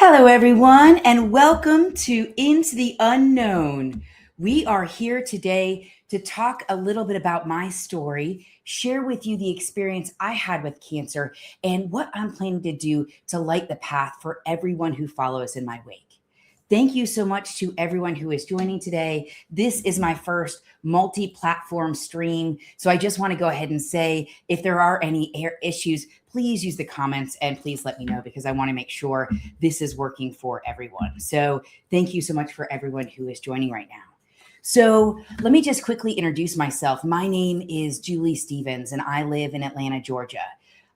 Hello, everyone, and welcome to Into the Unknown. We are here today to talk a little bit about my story, share with you the experience I had with cancer, and what I'm planning to do to light the path for everyone who follows in my wake. Thank you so much to everyone who is joining today. This is my first multi platform stream. So I just want to go ahead and say if there are any issues, please use the comments and please let me know because I want to make sure this is working for everyone. So thank you so much for everyone who is joining right now. So let me just quickly introduce myself. My name is Julie Stevens, and I live in Atlanta, Georgia.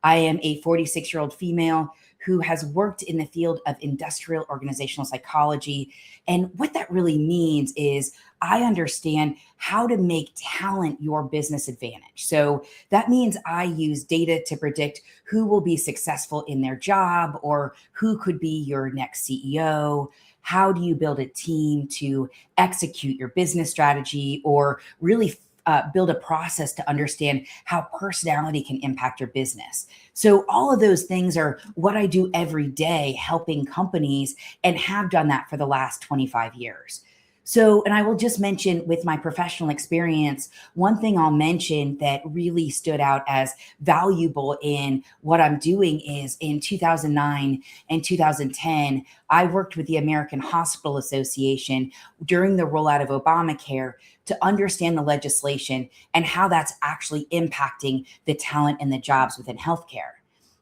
I am a 46-year-old female who has worked in the field of industrial organizational psychology. And what that really means is I understand how to make talent your business advantage. So that means I use data to predict who will be successful in their job or who could be your next CEO. How do you build a team to execute your business strategy or really build a process to understand how personality can impact your business? So all of those things are what I do every day, helping companies, and have done that for the last 25 years. So, and I will just mention with my professional experience, one thing I'll mention that really stood out as valuable in what I'm doing is in 2009 and 2010, I worked with the American Hospital Association during the rollout of Obamacare to understand the legislation and how that's actually impacting the talent and the jobs within healthcare.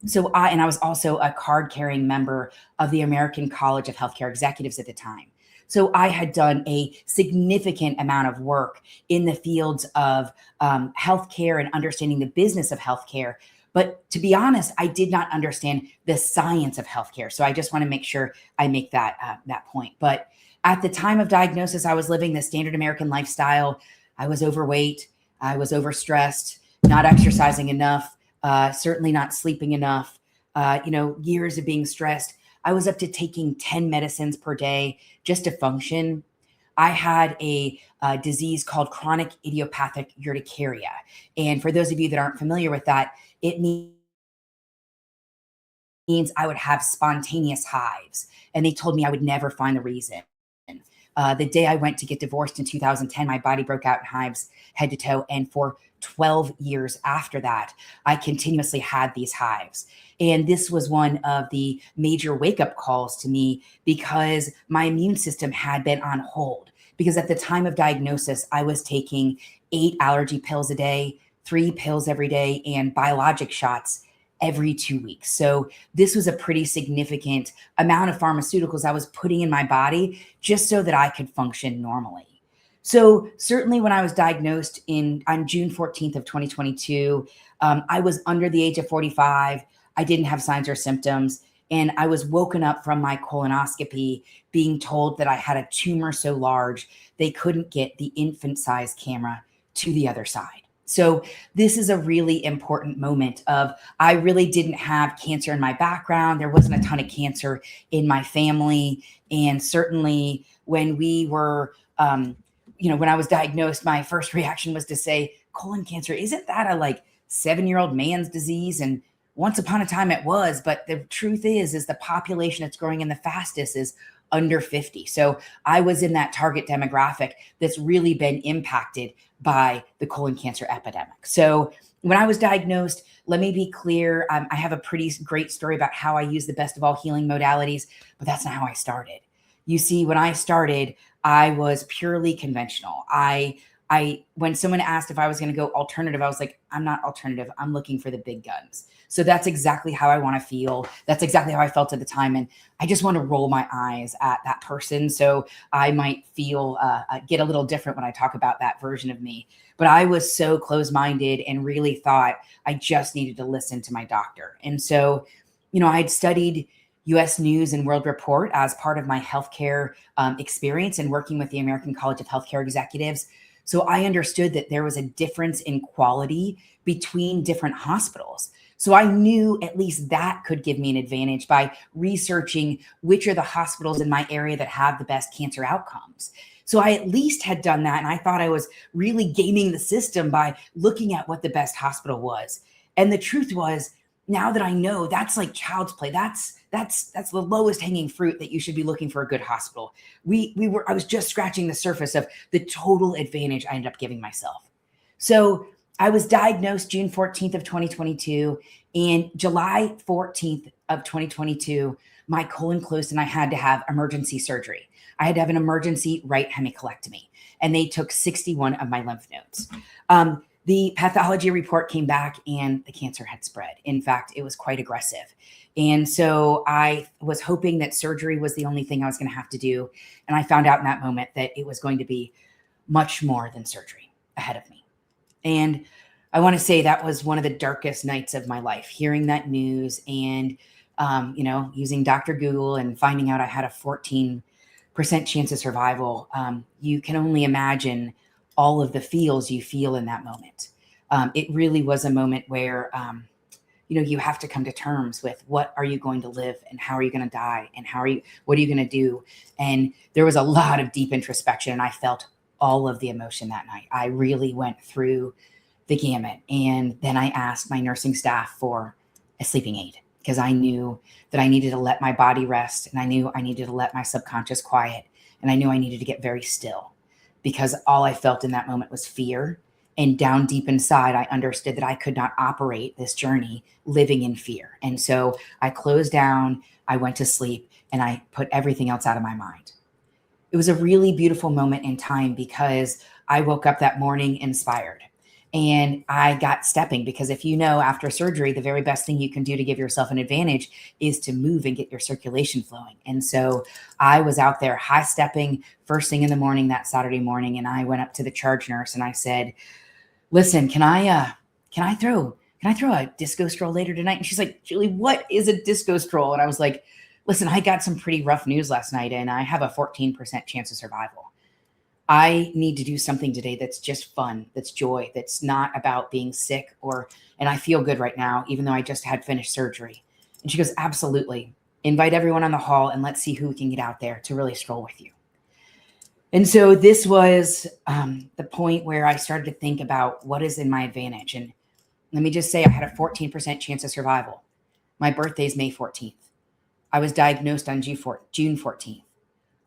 So I was also a card carrying member of the American College of Healthcare Executives at the time. So I had done a significant amount of work in the fields of healthcare and understanding the business of healthcare. But to be honest, I did not understand the science of healthcare. So I just want to make sure I make that point. But at the time of diagnosis, I was living the standard American lifestyle. I was overweight. I was overstressed, not exercising enough, certainly not sleeping enough, years of being stressed. I was up to taking 10 medicines per day just to function. I had a disease called chronic idiopathic urticaria. And for those of you that aren't familiar with that, it means I would have spontaneous hives. And they told me I would never find the reason. The day I went to get divorced in 2010, my body broke out in hives head to toe. And for 12 years after that, I continuously had these hives. And this was one of the major wake up calls to me because my immune system had been on hold. Because at the time of diagnosis, I was taking 8 allergy pills a day, 3 pills every day, and biologic shots every 2 weeks. So this was a pretty significant amount of pharmaceuticals I was putting in my body just so that I could function normally. So certainly when I was diagnosed on June 14th of 2022, I was under the age of 45. I didn't have signs or symptoms. And I was woken up from my colonoscopy being told that I had a tumor so large they couldn't get the infant-sized camera to the other side. So this is a really important moment of I really didn't have cancer in my background. There wasn't a ton of cancer in my family. And certainly when we were, when I was diagnosed, my first reaction was to say, colon cancer, isn't that a like 7-year-old man's disease? And once upon a time it was, but the truth is the population that's growing in the fastest is under 50. So I was in that target demographic that's really been impacted by the colon cancer epidemic. So when I was diagnosed, let me be clear, I have a pretty great story about how I use the best of all healing modalities, but that's not how I started. You see, when I started, I was purely conventional. When someone asked if I was going to go alternative, I was like, I'm not alternative. I'm looking for the big guns. So that's exactly how I want to feel. That's exactly how I felt at the time. And I just want to roll my eyes at that person. So I might get a little different when I talk about that version of me. But I was so closed-minded and really thought I just needed to listen to my doctor. And so, I'd studied U.S. News and World Report as part of my healthcare experience and working with the American College of Healthcare Executives. So I understood that there was a difference in quality between different hospitals. So I knew at least that could give me an advantage by researching which are the hospitals in my area that have the best cancer outcomes. So I at least had done that. And I thought I was really gaming the system by looking at what the best hospital was. And the truth was, now that I know, that's like child's play. That's the lowest hanging fruit that you should be looking for a good hospital. I was just scratching the surface of the total advantage I ended up giving myself. So I was diagnosed June 14th of 2022, and July 14th of 2022, my colon closed and I had to have emergency surgery. I had to have an emergency right hemicolectomy, and they took 61 of my lymph nodes. The pathology report came back and the cancer had spread. In fact, it was quite aggressive. And so I was hoping that surgery was the only thing I was going to have to do. And I found out in that moment that it was going to be much more than surgery ahead of me. And I want to say that was one of the darkest nights of my life, hearing that news and, using Dr. Google and finding out I had a 14% chance of survival. You can only imagine all of the feels you feel in that moment. It really was a moment where, you have to come to terms with what are you going to live and how are you going to die and what are you going to do? And there was a lot of deep introspection, and I felt all of the emotion that night. I really went through the gamut. And then I asked my nursing staff for a sleeping aid because I knew that I needed to let my body rest, and I knew I needed to let my subconscious quiet, and I knew I needed to get very still, because all I felt in that moment was fear. And down deep inside, I understood that I could not operate this journey living in fear. And so I closed down, I went to sleep, and I put everything else out of my mind. It was a really beautiful moment in time because I woke up that morning inspired. And I got stepping, because if you know, after surgery, the very best thing you can do to give yourself an advantage is to move and get your circulation flowing. And so I was out there high stepping first thing in the morning that Saturday morning. And I went up to the charge nurse and I said, listen, can I throw a disco stroll later tonight? And she's like, Julie, what is a disco stroll? And I was like, listen, I got some pretty rough news last night and I have a 14% chance of survival. I need to do something today that's just fun, that's joy, that's not about being sick and I feel good right now, even though I just had finished surgery. And she goes, absolutely. Invite everyone on the hall and let's see who we can get out there to really stroll with you. And so this was the point where I started to think about what is in my advantage. And let me just say, I had a 14% chance of survival. My birthday is May 14th. I was diagnosed on June 14th.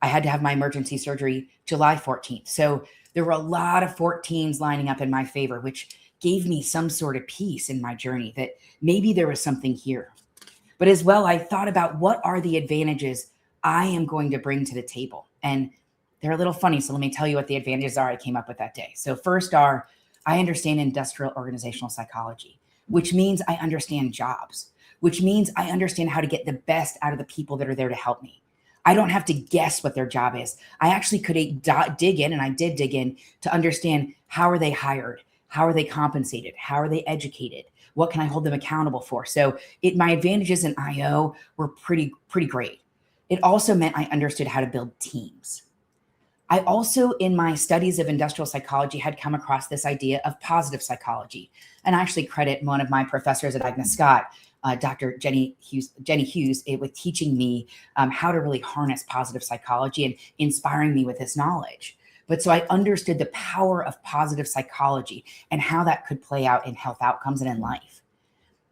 I had to have my emergency surgery July 14th. So there were a lot of 14s lining up in my favor, which gave me some sort of peace in my journey that maybe there was something here. But as well, I thought about what are the advantages I am going to bring to the table. And they're a little funny. So let me tell you what the advantages are I came up with that day. So first I understand industrial organizational psychology, which means I understand jobs, which means I understand how to get the best out of the people that are there to help me. I don't have to guess what their job is. I actually could dig in, and I did dig in to understand how are they hired? How are they compensated? How are they educated? What can I hold them accountable for? So my advantages in IO were pretty great. It also meant I understood how to build teams. I also, in my studies of industrial psychology, had come across this idea of positive psychology. And I actually credit one of my professors at Agnes Scott, Dr. Jenny Hughes, with teaching me how to really harness positive psychology and inspiring me with this knowledge. But so I understood the power of positive psychology and how that could play out in health outcomes and in life.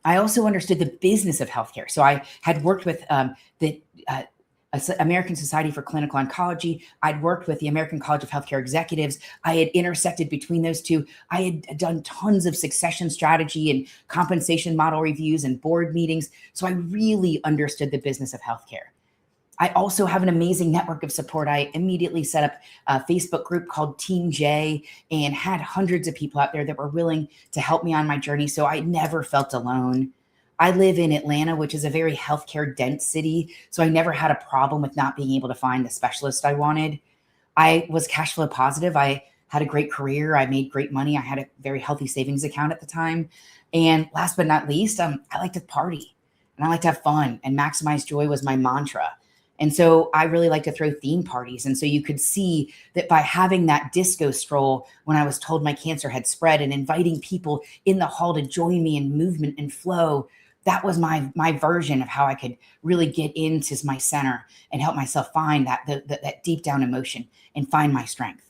I also understood the business of healthcare. So I had worked with the American Society for Clinical Oncology. I'd worked with the American College of Healthcare Executives. I had intersected between those two. I had done tons of succession strategy and compensation model reviews and board meetings. So I really understood the business of healthcare. I also have an amazing network of support. I immediately set up a Facebook group called Team J and had hundreds of people out there that were willing to help me on my journey. So I never felt alone. I live in Atlanta, which is a very healthcare dense city. So I never had a problem with not being able to find the specialist I wanted. I was cash flow positive. I had a great career. I made great money. I had a very healthy savings account at the time. And last but not least, I like to party and I like to have fun, and maximize joy was my mantra. And so I really like to throw theme parties. And so you could see that by having that disco stroll when I was told my cancer had spread and inviting people in the hall to join me in movement and flow, that was my version of how I could really get into my center and help myself find that deep down emotion and find my strength.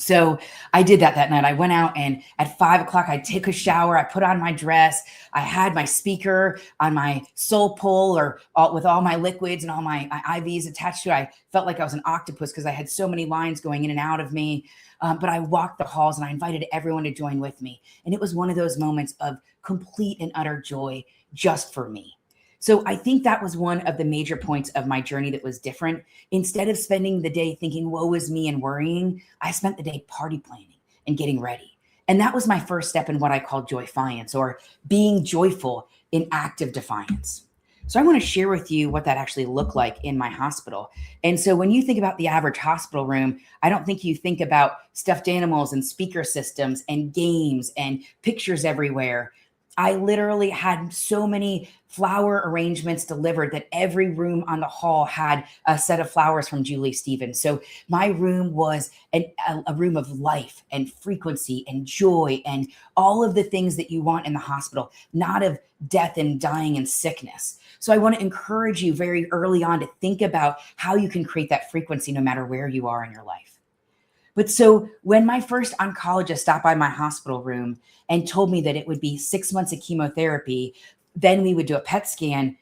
So I did that night. I went out, and at 5 o'clock, I took a shower. I put on my dress. I had my speaker on my soul pole, or with all my liquids and all my IVs attached to it. I felt like I was an octopus because I had so many lines going in and out of me. But I walked the halls, and I invited everyone to join with me. And it was one of those moments of complete and utter joy just for me. So I think that was one of the major points of my journey that was different. Instead of spending the day thinking, woe is me, and worrying, I spent the day party planning and getting ready. And that was my first step in what I call joyfiance, or being joyful in active defiance. So I want to share with you what that actually looked like in my hospital. And so when you think about the average hospital room, I don't think you think about stuffed animals and speaker systems and games and pictures everywhere. I literally had so many flower arrangements delivered that every room on the hall had a set of flowers from Julie Stevens. So my room was a room of life and frequency and joy and all of the things that you want in the hospital, not of death and dying and sickness. So I want to encourage you very early on to think about how you can create that frequency no matter where you are in your life. But so when my first oncologist stopped by my hospital room and told me that it would be 6 months of chemotherapy, then we would do a PET scan,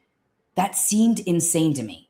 that seemed insane to me.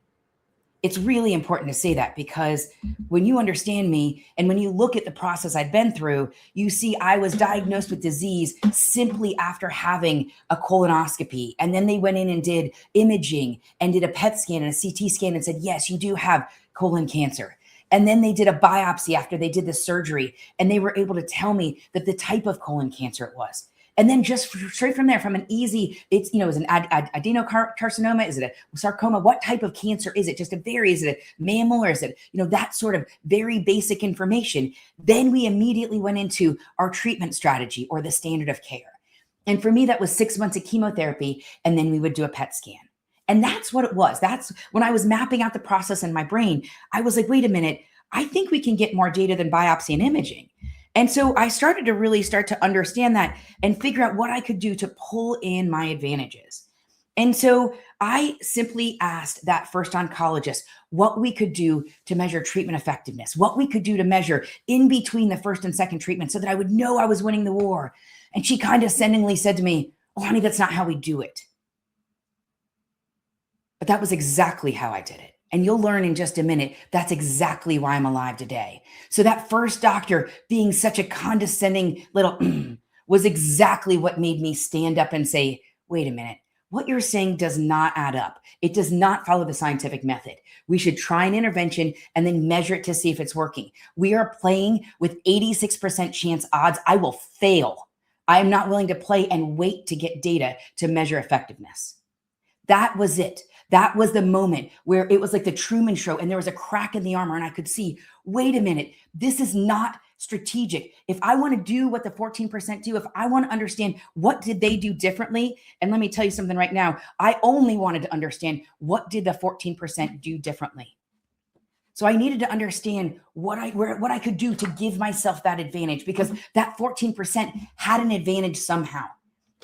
It's really important to say that, because when you understand me and when you look at the process I'd been through, you see I was diagnosed with disease simply after having a colonoscopy. And then they went in and did imaging and did a PET scan and a CT scan and said, yes, you do have colon cancer. And then they did a biopsy after they did the surgery, and they were able to tell me that the type of colon cancer it was. And then just straight from there, from an easy, it's, is an adenocarcinoma? Is it a sarcoma? What type of cancer is it? Just a is it a mammal, or is it, that sort of very basic information. Then we immediately went into our treatment strategy, or the standard of care. And for me, that was 6 months of chemotherapy, and then we would do a PET scan. And that's what it was. That's when I was mapping out the process in my brain. I was like, wait a minute, I think we can get more data than biopsy and imaging. And so I started to really start to understand that and figure out what I could do to pull in my advantages. And so I simply asked that first oncologist what we could do to measure treatment effectiveness, what we could do to measure in between the first and second treatment so that I would know I was winning the war. And she condescendingly said to me, oh, honey, that's not how we do it. But that was exactly how I did it. And you'll learn in just a minute, that's exactly why I'm alive today. So that first doctor being such a condescending little was exactly what made me stand up and say, wait a minute, what you're saying does not add up. It does not follow the scientific method. We should try an intervention and then measure it to see if it's working. We are playing with 86% chance odds. I will fail. I am not willing to play and wait to get data to measure effectiveness. That was it. That was the moment where it was like the Truman Show, and there was a crack in the armor, and I could see, wait a minute, this is not strategic. If I want to do what the 14% do, if I want to understand what did they do differently, and let me tell you something right now, I only wanted to understand what did the 14% do differently. So I needed to understand what I could do to give myself that advantage, because that 14% had an advantage somehow.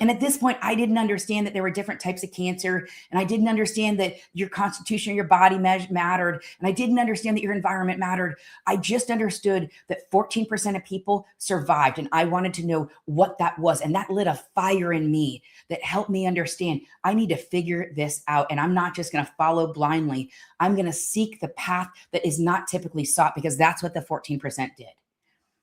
And at this point, I didn't understand that there were different types of cancer. And I didn't understand that your constitution of your body mattered. And I didn't understand that your environment mattered. I just understood that 14% of people survived. And I wanted to know what that was. And that lit a fire in me that helped me understand I need to figure this out. And I'm not just going to follow blindly. I'm going to seek the path that is not typically sought, because that's what the 14% did.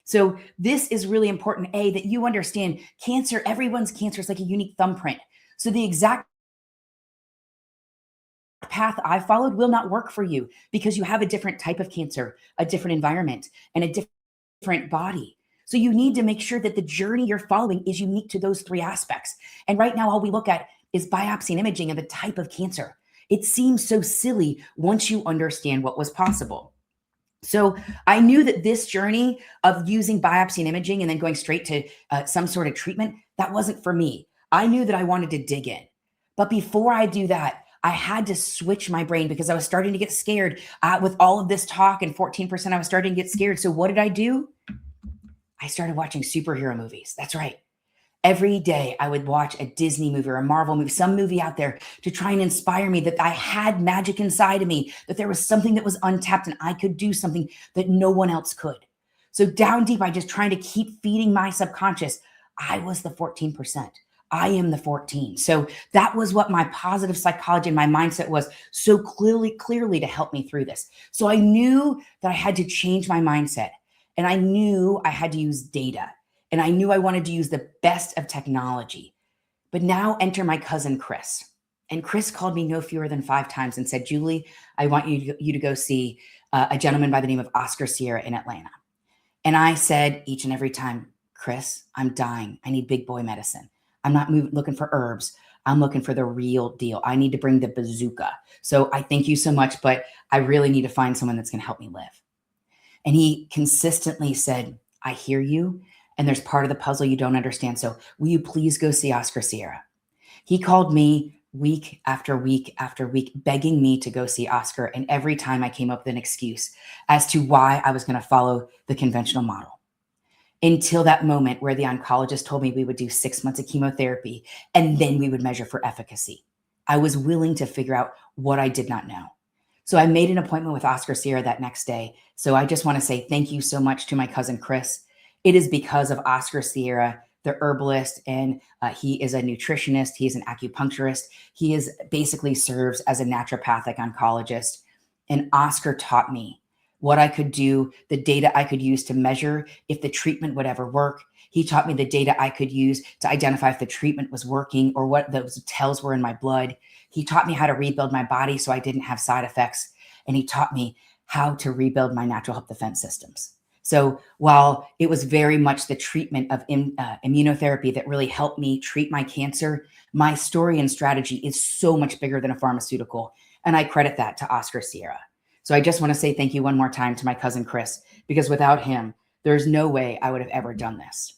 So this is really important, A, that you understand cancer, everyone's cancer is like a unique thumbprint. So the exact path I followed will not work for you, because you have a different type of cancer, a different environment, and a different body. So you need to make sure that the journey you're following is unique to those three aspects. And right now, all we look at is biopsy and imaging of the type of cancer. It seems so silly once you understand what was possible. So I knew that this journey of using biopsy and imaging and then going straight to some sort of treatment, that wasn't for me. I knew that I wanted to dig in. But before I do that, I had to switch my brain, because I was starting to get scared with all of this talk and 14%. I was starting to get scared. So what did I do? I started watching superhero movies. That's right. Every day I would watch a Disney movie or a Marvel movie, some movie out there, to try and inspire me that I had magic inside of me, that there was something that was untapped and I could do something that no one else could. So down deep, I just trying to keep feeding my subconscious. I was the 14%. I am the 14. So that was what my positive psychology and my mindset was so clearly to help me through this. So I knew that I had to change my mindset, and I knew I had to use data, and I knew I wanted to use the best of technology. But now enter my cousin, Chris. And Chris called me no fewer than 5 times and said, Julie, I want you to go see a gentleman by the name of Oscar Sierra in Atlanta. And I said each and every time, Chris, I'm dying. I need big boy medicine. I'm not looking for herbs. I'm looking for the real deal. I need to bring the bazooka. So I thank you so much, but I really need to find someone that's going to help me live. And he consistently said, I hear you. And there's part of the puzzle you don't understand. So will you please go see Oscar Sierra? He called me week after week after week, begging me to go see Oscar. And every time I came up with an excuse as to why I was going to follow the conventional model. Until that moment where the oncologist told me we would do 6 months of chemotherapy and then we would measure for efficacy. I was willing to figure out what I did not know. So I made an appointment with Oscar Sierra that next day. So I just want to say thank you so much to my cousin, Chris. It is because of Oscar Sierra, the herbalist, and he is a nutritionist. He is an acupuncturist. He is basically serves as a naturopathic oncologist. And Oscar taught me what I could do, the data I could use to measure if the treatment would ever work. He taught me the data I could use to identify if the treatment was working or what those tells were in my blood. He taught me how to rebuild my body so I didn't have side effects. And he taught me how to rebuild my natural health defense systems. So while it was very much the treatment of immunotherapy that really helped me treat my cancer, my story and strategy is so much bigger than a pharmaceutical. And I credit that to Oscar Sierra. So I just want to say thank you one more time to my cousin, Chris, because without him, there's no way I would have ever done this.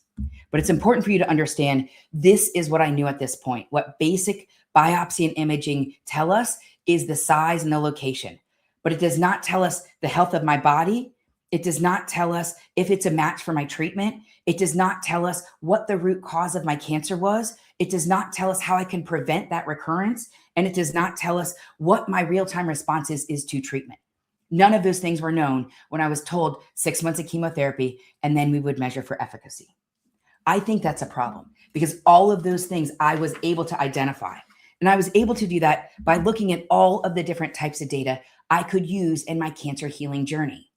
But it's important for you to understand this is what I knew at this point. What basic biopsy and imaging tell us is the size and the location, but it does not tell us the health of my body. It does not tell us if it's a match for my treatment. It does not tell us what the root cause of my cancer was. It does not tell us how I can prevent that recurrence. And it does not tell us what my real-time response is to treatment. None of those things were known when I was told 6 months of chemotherapy and then we would measure for efficacy. I think that's a problem because all of those things I was able to identify. And I was able to do that by looking at all of the different types of data I could use in my cancer healing journey.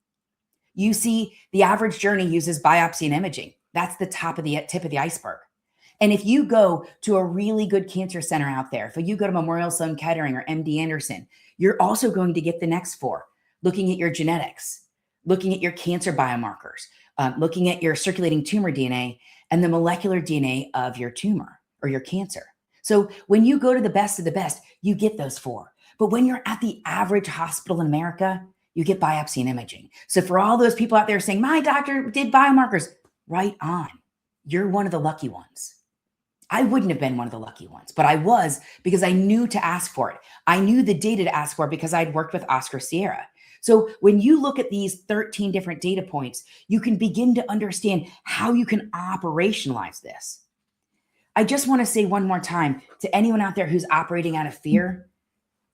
You see, the average journey uses biopsy and imaging. That's the tip of the iceberg. And if you go to a really good cancer center out there, if you go to Memorial Sloan Kettering or MD Anderson, you're also going to get the next 4. Looking at your genetics, looking at your cancer biomarkers, looking at your circulating tumor DNA and the molecular DNA of your tumor or your cancer. So when you go to the best of the best, you get those 4. But when you're at the average hospital in America, you get biopsy and imaging. So for all those people out there saying, my doctor did biomarkers, right on. You're one of the lucky ones. I wouldn't have been one of the lucky ones, but I was because I knew to ask for it. I knew the data to ask for it because I'd worked with Oscar Sierra. So when you look at these 13 different data points, you can begin to understand how you can operationalize this. I just want to say one more time to anyone out there who's operating out of fear,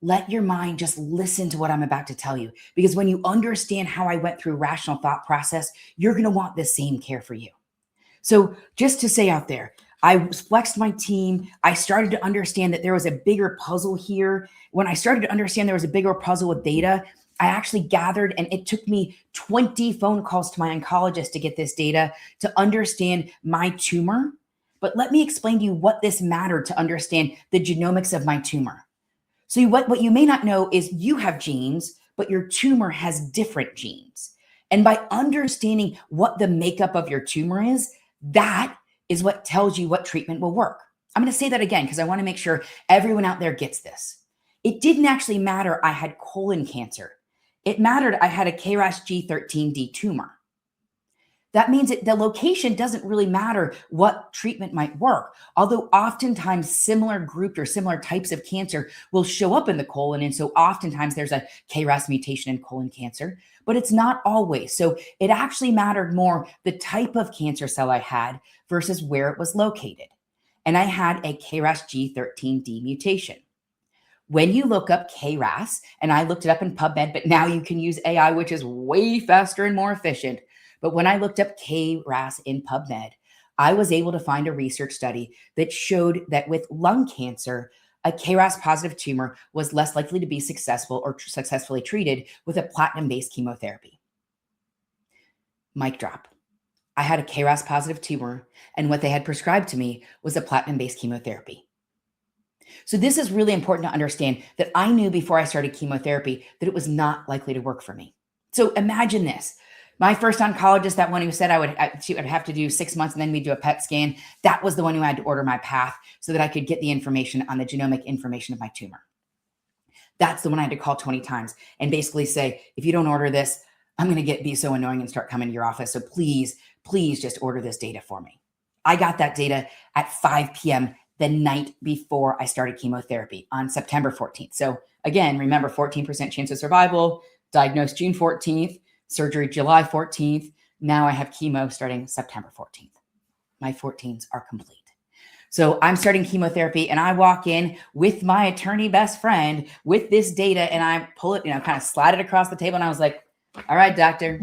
let your mind just listen to what I'm about to tell you. Because when you understand how I went through rational thought process, you're going to want the same care for you. So just to say out there, I flexed my team. I started to understand that there was a bigger puzzle here. When I started to understand there was a bigger puzzle with data, I actually gathered, and it took me 20 phone calls to my oncologist to get this data to understand my tumor. But let me explain to you what this mattered to understand the genomics of my tumor. So what you may not know is you have genes, but your tumor has different genes. And by understanding what the makeup of your tumor is, that is what tells you what treatment will work. I'm going to say that again because I want to make sure everyone out there gets this. It didn't actually matter I had colon cancer. It mattered I had a KRAS G13D tumor. That means that the location doesn't really matter what treatment might work, although oftentimes similar grouped or similar types of cancer will show up in the colon. And so oftentimes there's a KRAS mutation in colon cancer, but it's not always. So it actually mattered more the type of cancer cell I had versus where it was located. And I had a KRAS G13D mutation. When you look up KRAS, and I looked it up in PubMed, but now you can use AI, which is way faster and more efficient. But when I looked up KRAS in PubMed, I was able to find a research study that showed that with lung cancer, a KRAS positive tumor was less likely to be successful or successfully treated with a platinum based chemotherapy. Mic drop. I had a KRAS positive tumor, and what they had prescribed to me was a platinum based chemotherapy. So, this is really important to understand that I knew before I started chemotherapy that it was not likely to work for me. So, imagine this. My first oncologist, that one who said I'd have to do 6 months and then we'd do a PET scan, that was the one who had to order my path so that I could get the information on the genomic information of my tumor. That's the one I had to call 20 times and basically say, if you don't order this, I'm going to be so annoying and start coming to your office. So please just order this data for me. I got that data at 5 p.m. the night before I started chemotherapy on September 14th. So again, remember 14% chance of survival, diagnosed June 14th, surgery July 14th. Now I have chemo starting September 14th. My 14s are complete. So I'm starting chemotherapy and I walk in with my attorney best friend with this data and I pull it, kind of slide it across the table. And I was like, all right, doctor,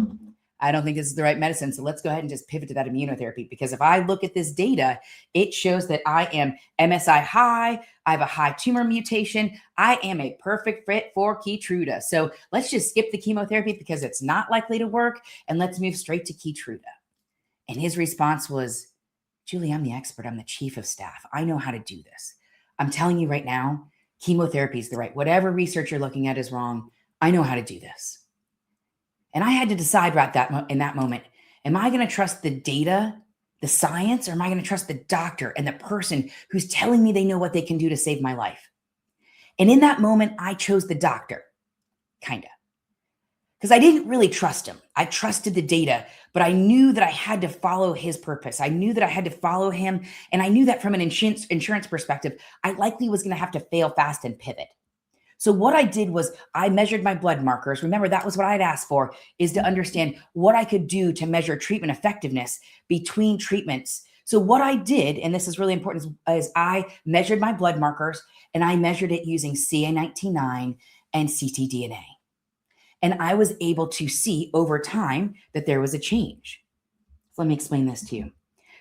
I don't think this is the right medicine. So let's go ahead and just pivot to that immunotherapy. Because if I look at this data, it shows that I am MSI high. I have a high tumor mutation. I am a perfect fit for Keytruda. So let's just skip the chemotherapy because it's not likely to work. And let's move straight to Keytruda. And his response was, Julie, I'm the expert. I'm the chief of staff. I know how to do this. I'm telling you right now, chemotherapy is the right. Whatever research you're looking at is wrong. I know how to do this. And I had to decide in that moment, am I going to trust the data, the science, or am I going to trust the doctor and the person who's telling me they know what they can do to save my life? And in that moment, I chose the doctor, kind of. Because I didn't really trust him. I trusted the data, but I knew that I had to follow his purpose. I knew that I had to follow him. And I knew that from an insurance perspective, I likely was going to have to fail fast and pivot. So what I did was I measured my blood markers. Remember, that was what I'd asked for, is to understand what I could do to measure treatment effectiveness between treatments. So what I did, and this is really important, is I measured my blood markers and I measured it using CA19-9 and ctDNA. And I was able to see over time that there was a change. Let me explain this to you.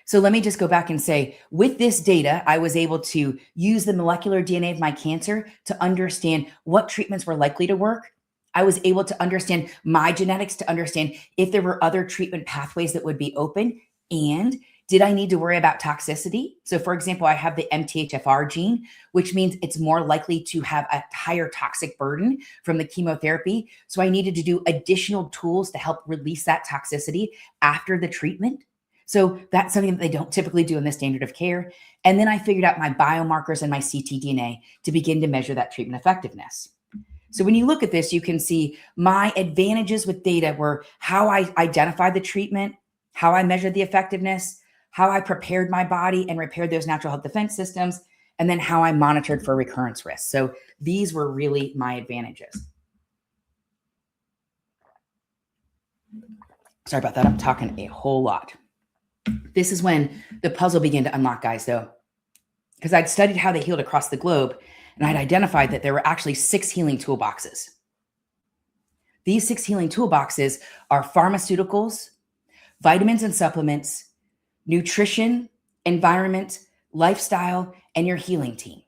So let me just go back and say, with this data, I was able to use the molecular DNA of my cancer to understand what treatments were likely to work. I was able to understand my genetics to understand if there were other treatment pathways that would be open. And did I need to worry about toxicity? So for example, I have the MTHFR gene, which means it's more likely to have a higher toxic burden from the chemotherapy. So I needed to do additional tools to help release that toxicity after the treatment. So that's something that they don't typically do in the standard of care. And then I figured out my biomarkers and my ctDNA to begin to measure that treatment effectiveness. So when you look at this, you can see my advantages with data were how I identified the treatment, how I measured the effectiveness, how I prepared my body and repaired those natural health defense systems, and then how I monitored for recurrence risk. So these were really my advantages. Sorry about that. I'm talking a whole lot. This is when the puzzle began to unlock, guys, though, because I'd studied how they healed across the globe, and I'd identified that there were actually 6 healing toolboxes. These 6 healing toolboxes are pharmaceuticals, vitamins and supplements, nutrition, environment, lifestyle, and your healing team.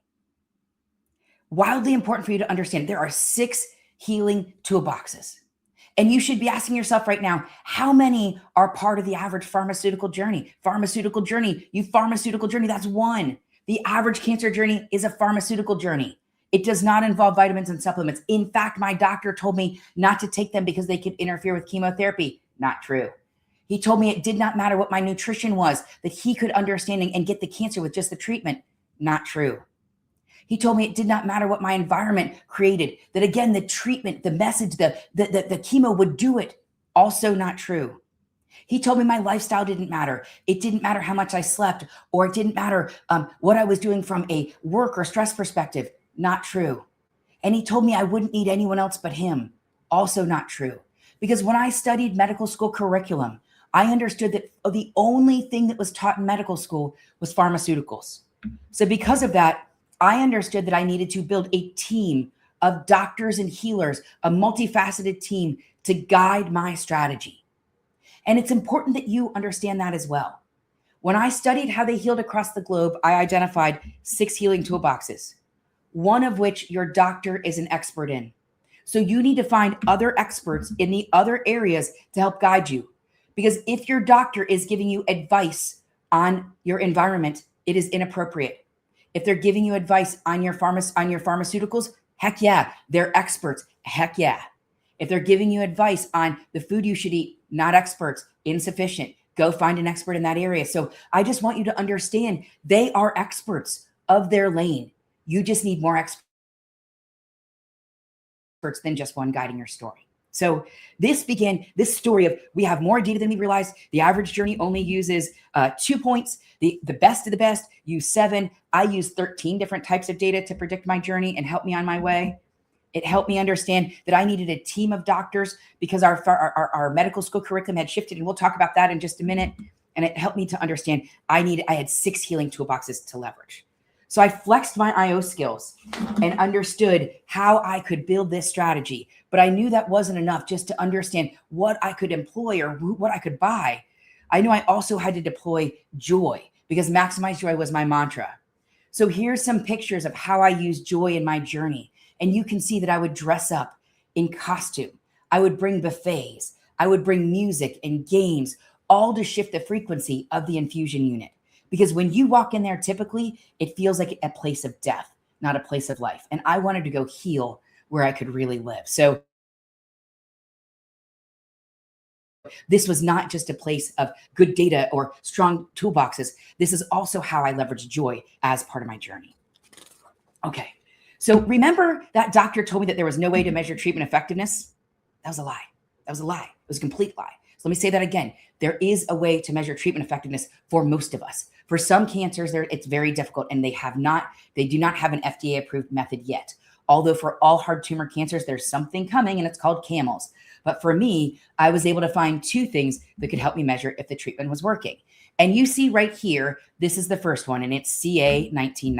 Wildly important for you to understand, there are 6 healing toolboxes. And you should be asking yourself right now, how many are part of the average pharmaceutical journey? Pharmaceutical journey, that's one. The average cancer journey is a pharmaceutical journey. It does not involve vitamins and supplements. In fact, my doctor told me not to take them because they could interfere with chemotherapy. Not true. He told me it did not matter what my nutrition was, that he could understand and get the cancer with just the treatment. Not true. He told me it did not matter what my environment created, that again, the treatment, the message, the chemo would do it. Also not true. He told me my lifestyle didn't matter. It didn't matter how much I slept, or it didn't matter what I was doing from a work or stress perspective. Not true. And he told me I wouldn't need anyone else but him. Also not true. Because when I studied medical school curriculum, I understood that the only thing that was taught in medical school was pharmaceuticals. So because of that, I understood that I needed to build a team of doctors and healers, a multifaceted team to guide my strategy. And it's important that you understand that as well. When I studied how they healed across the globe, I identified 6 healing toolboxes, one of which your doctor is an expert in. So you need to find other experts in the other areas to help guide you. Because if your doctor is giving you advice on your environment, it is inappropriate. If they're giving you advice on your pharmaceuticals, heck yeah, they're experts. Heck yeah. If they're giving you advice on the food you should eat, not experts, insufficient. Go find an expert in that area. So I just want you to understand they are experts of their lane. You just need more experts than just one guiding your story. So this story of we have more data than we realize. The average journey only uses 2 points. The best of the best use 7. I use 13 different types of data to predict my journey and help me on my way. It helped me understand that I needed a team of doctors because our medical school curriculum had shifted, and we'll talk about that in just a minute. And it helped me to understand I had 6 healing toolboxes to leverage. So I flexed my IO skills and understood how I could build this strategy. But I knew that wasn't enough just to understand what I could employ or what I could buy. I knew I also had to deploy joy because maximize joy was my mantra. So here's some pictures of how I use joy in my journey. And you can see that I would dress up in costume. I would bring buffets. I would bring music and games, all to shift the frequency of the infusion unit. Because when you walk in there, typically, it feels like a place of death, not a place of life. And I wanted to go heal where I could really live. So this was not just a place of good data or strong toolboxes. This is also how I leverage joy as part of my journey. Okay. So remember that doctor told me that there was no way to measure treatment effectiveness? That was a lie. That was a lie. It was a complete lie. So let me say that again. There is a way to measure treatment effectiveness for most of us. For some cancers, it's very difficult, and they do not have an FDA-approved method yet. Although for all hard tumor cancers, there's something coming, and it's called CAMLs. But for me, I was able to find 2 things that could help me measure if the treatment was working. And you see right here, this is the first one, and it's CA19-9.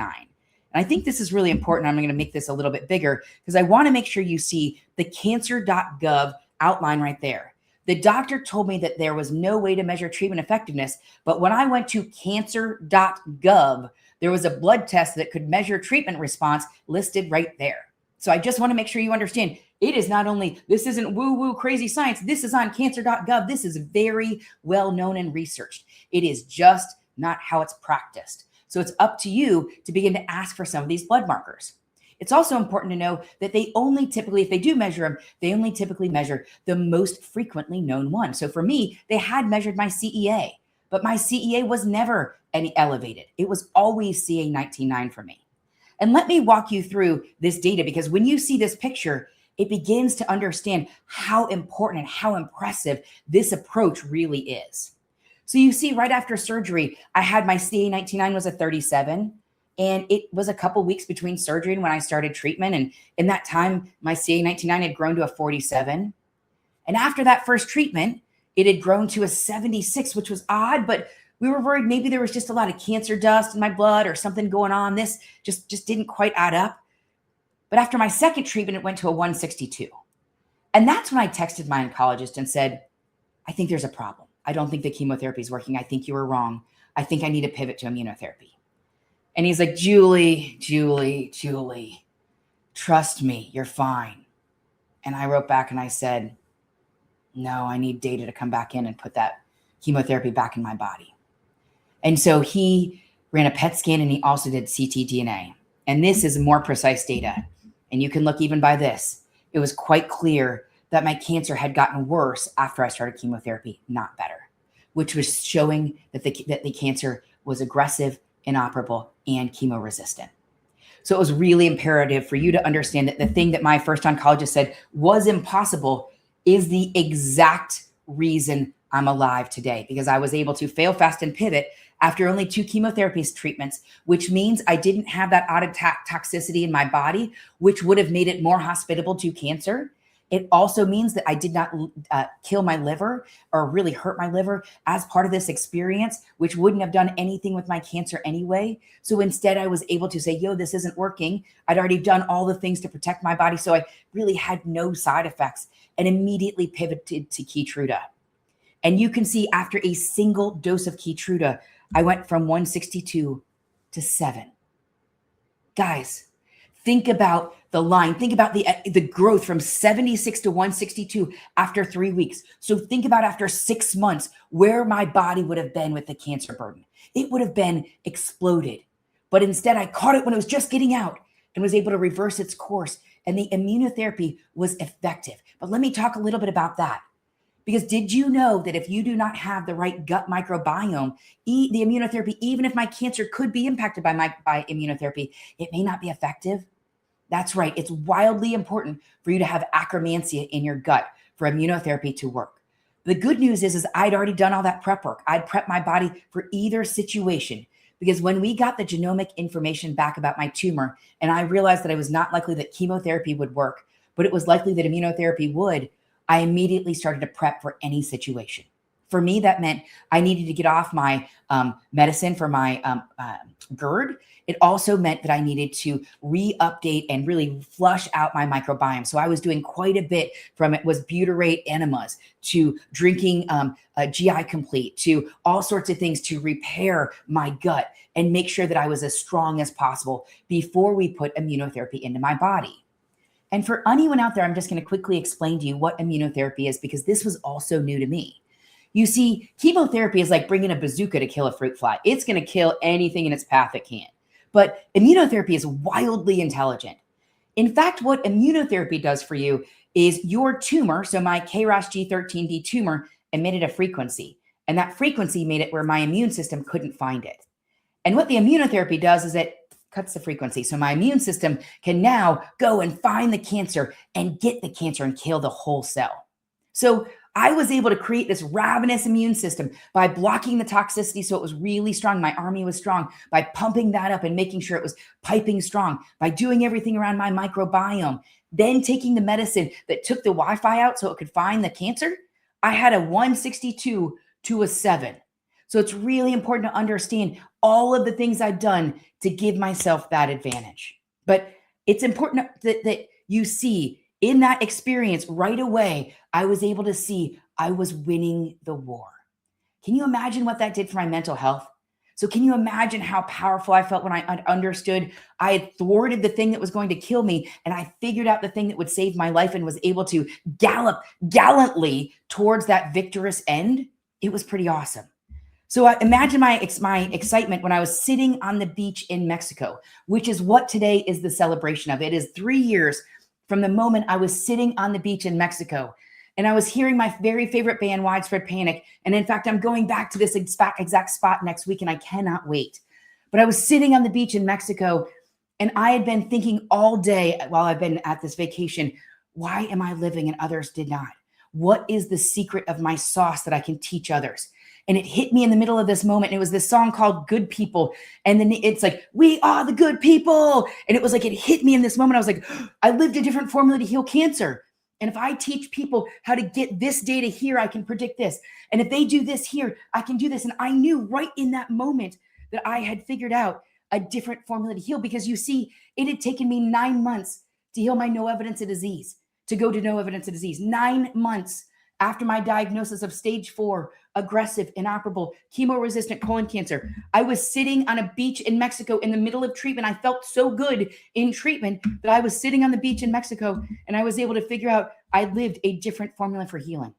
And I think this is really important. I'm going to make this a little bit bigger because I want to make sure you see the cancer.gov outline right there. The doctor told me that there was no way to measure treatment effectiveness, but when I went to cancer.gov, there was a blood test that could measure treatment response listed right there. So I just want to make sure you understand it is not only, this isn't woo-woo crazy science. This is on cancer.gov. This is very well known and researched. It is just not how it's practiced. So it's up to you to begin to ask for some of these blood markers. It's also important to know that they only typically, if they do measure them, they only typically measure the most frequently known one. So for me, they had measured my CEA, but my CEA was never any elevated. It was always CA19-9 for me. And let me walk you through this data because when you see this picture, it begins to understand how important and how impressive this approach really is. So you see right after surgery, I had my CA19-9 was a 37. And it was a couple weeks between surgery and when I started treatment. And in that time, my CA19-9 had grown to a 47. And after that first treatment, it had grown to a 76, which was odd, but we were worried maybe there was just a lot of cancer dust in my blood or something going on. This just didn't quite add up. But after my second treatment, it went to a 162. And that's when I texted my oncologist and said, I think there's a problem. I don't think the chemotherapy is working. I think you were wrong. I think I need to pivot to immunotherapy. And he's like, Julie, trust me, you're fine. And I wrote back and I said, no, I need data to come back in and put that chemotherapy back in my body. And so he ran a PET scan and he also did ctDNA. And this is more precise data. And you can look even by this. It was quite clear that my cancer had gotten worse after I started chemotherapy, not better, which was showing that the cancer was aggressive, inoperable, and chemo-resistant. So it was really imperative for you to understand that the thing that my first oncologist said was impossible is the exact reason I'm alive today, because I was able to fail fast and pivot after only 2 chemotherapy treatments, which means I didn't have that added toxicity in my body, which would have made it more hospitable to cancer. It also means that I did not kill my liver or really hurt my liver as part of this experience, which wouldn't have done anything with my cancer anyway. So instead, I was able to say, yo, this isn't working. I'd already done all the things to protect my body. So I really had no side effects and immediately pivoted to Keytruda. And you can see after a single dose of Keytruda, I went from 162 to 7. Guys, think about the line. Think about the growth from 76 to 162 after 3 weeks. So think about after 6 months where my body would have been with the cancer burden. It would have been exploded. But instead, I caught it when it was just getting out and was able to reverse its course. And the immunotherapy was effective. But let me talk a little bit about that. Because did you know that if you do not have the right gut microbiome, the immunotherapy, even if my cancer could be impacted by immunotherapy, it may not be effective? That's right. It's wildly important for you to have Akkermansia in your gut for immunotherapy to work. The good news is I'd already done all that prep work. I'd prepped my body for either situation. Because when we got the genomic information back about my tumor, and I realized that it was not likely that chemotherapy would work, but it was likely that immunotherapy would, I immediately started to prep for any situation. For me, that meant I needed to get off my medicine for my GERD. It also meant that I needed to re-update and really flush out my microbiome. So I was doing quite a bit, from it was butyrate enemas to drinking GI Complete to all sorts of things to repair my gut and make sure that I was as strong as possible before we put immunotherapy into my body. And for anyone out there, I'm just going to quickly explain to you what immunotherapy is, because this was also new to me. You see, chemotherapy is like bringing a bazooka to kill a fruit fly. It's going to kill anything in its path it can. But immunotherapy is wildly intelligent. In fact, what immunotherapy does for you is your tumor, so my KRAS G13D tumor, emitted a frequency. And that frequency made it where my immune system couldn't find it. And what the immunotherapy does is it cuts the frequency. So my immune system can now go and find the cancer and get the cancer and kill the whole cell. So I was able to create this ravenous immune system by blocking the toxicity so it was really strong. My army was strong, by pumping that up and making sure it was piping strong, by doing everything around my microbiome, then taking the medicine that took the Wi-Fi out so it could find the cancer. I had a 162 to a 7. So it's really important to understand all of the things I've done to give myself that advantage. But it's important that you see in that experience right away, I was able to see I was winning the war. Can you imagine what that did for my mental health? So can you imagine how powerful I felt when I understood I had thwarted the thing that was going to kill me, and I figured out the thing that would save my life and was able to gallop gallantly towards that victorious end? It was pretty awesome. So imagine my excitement when I was sitting on the beach in Mexico, which is what today is the celebration of. It is 3 years from the moment I was sitting on the beach in Mexico, and I was hearing my very favorite band, Widespread Panic. And in fact, I'm going back to this exact spot next week, and I cannot wait. But I was sitting on the beach in Mexico, and I had been thinking all day while I've been at this vacation, why am I living and others did not? What is the secret of my sauce that I can teach others? And it hit me in the middle of this moment. And it was this song called Good People. And then it's like, we are the good people. And it was like, it hit me in this moment. I was like, I lived a different formula to heal cancer. And if I teach people how to get this data here, I can predict this. And if they do this here, I can do this. And I knew right in that moment that I had figured out a different formula to heal, because you see, it had taken me 9 months to heal my no evidence of disease, to go to no evidence of disease. 9 months after my diagnosis of stage 4, aggressive, inoperable, chemo-resistant colon cancer. I was sitting on a beach in Mexico in the middle of treatment. I felt so good in treatment that I was sitting on the beach in Mexico, and I was able to figure out I lived a different formula for healing.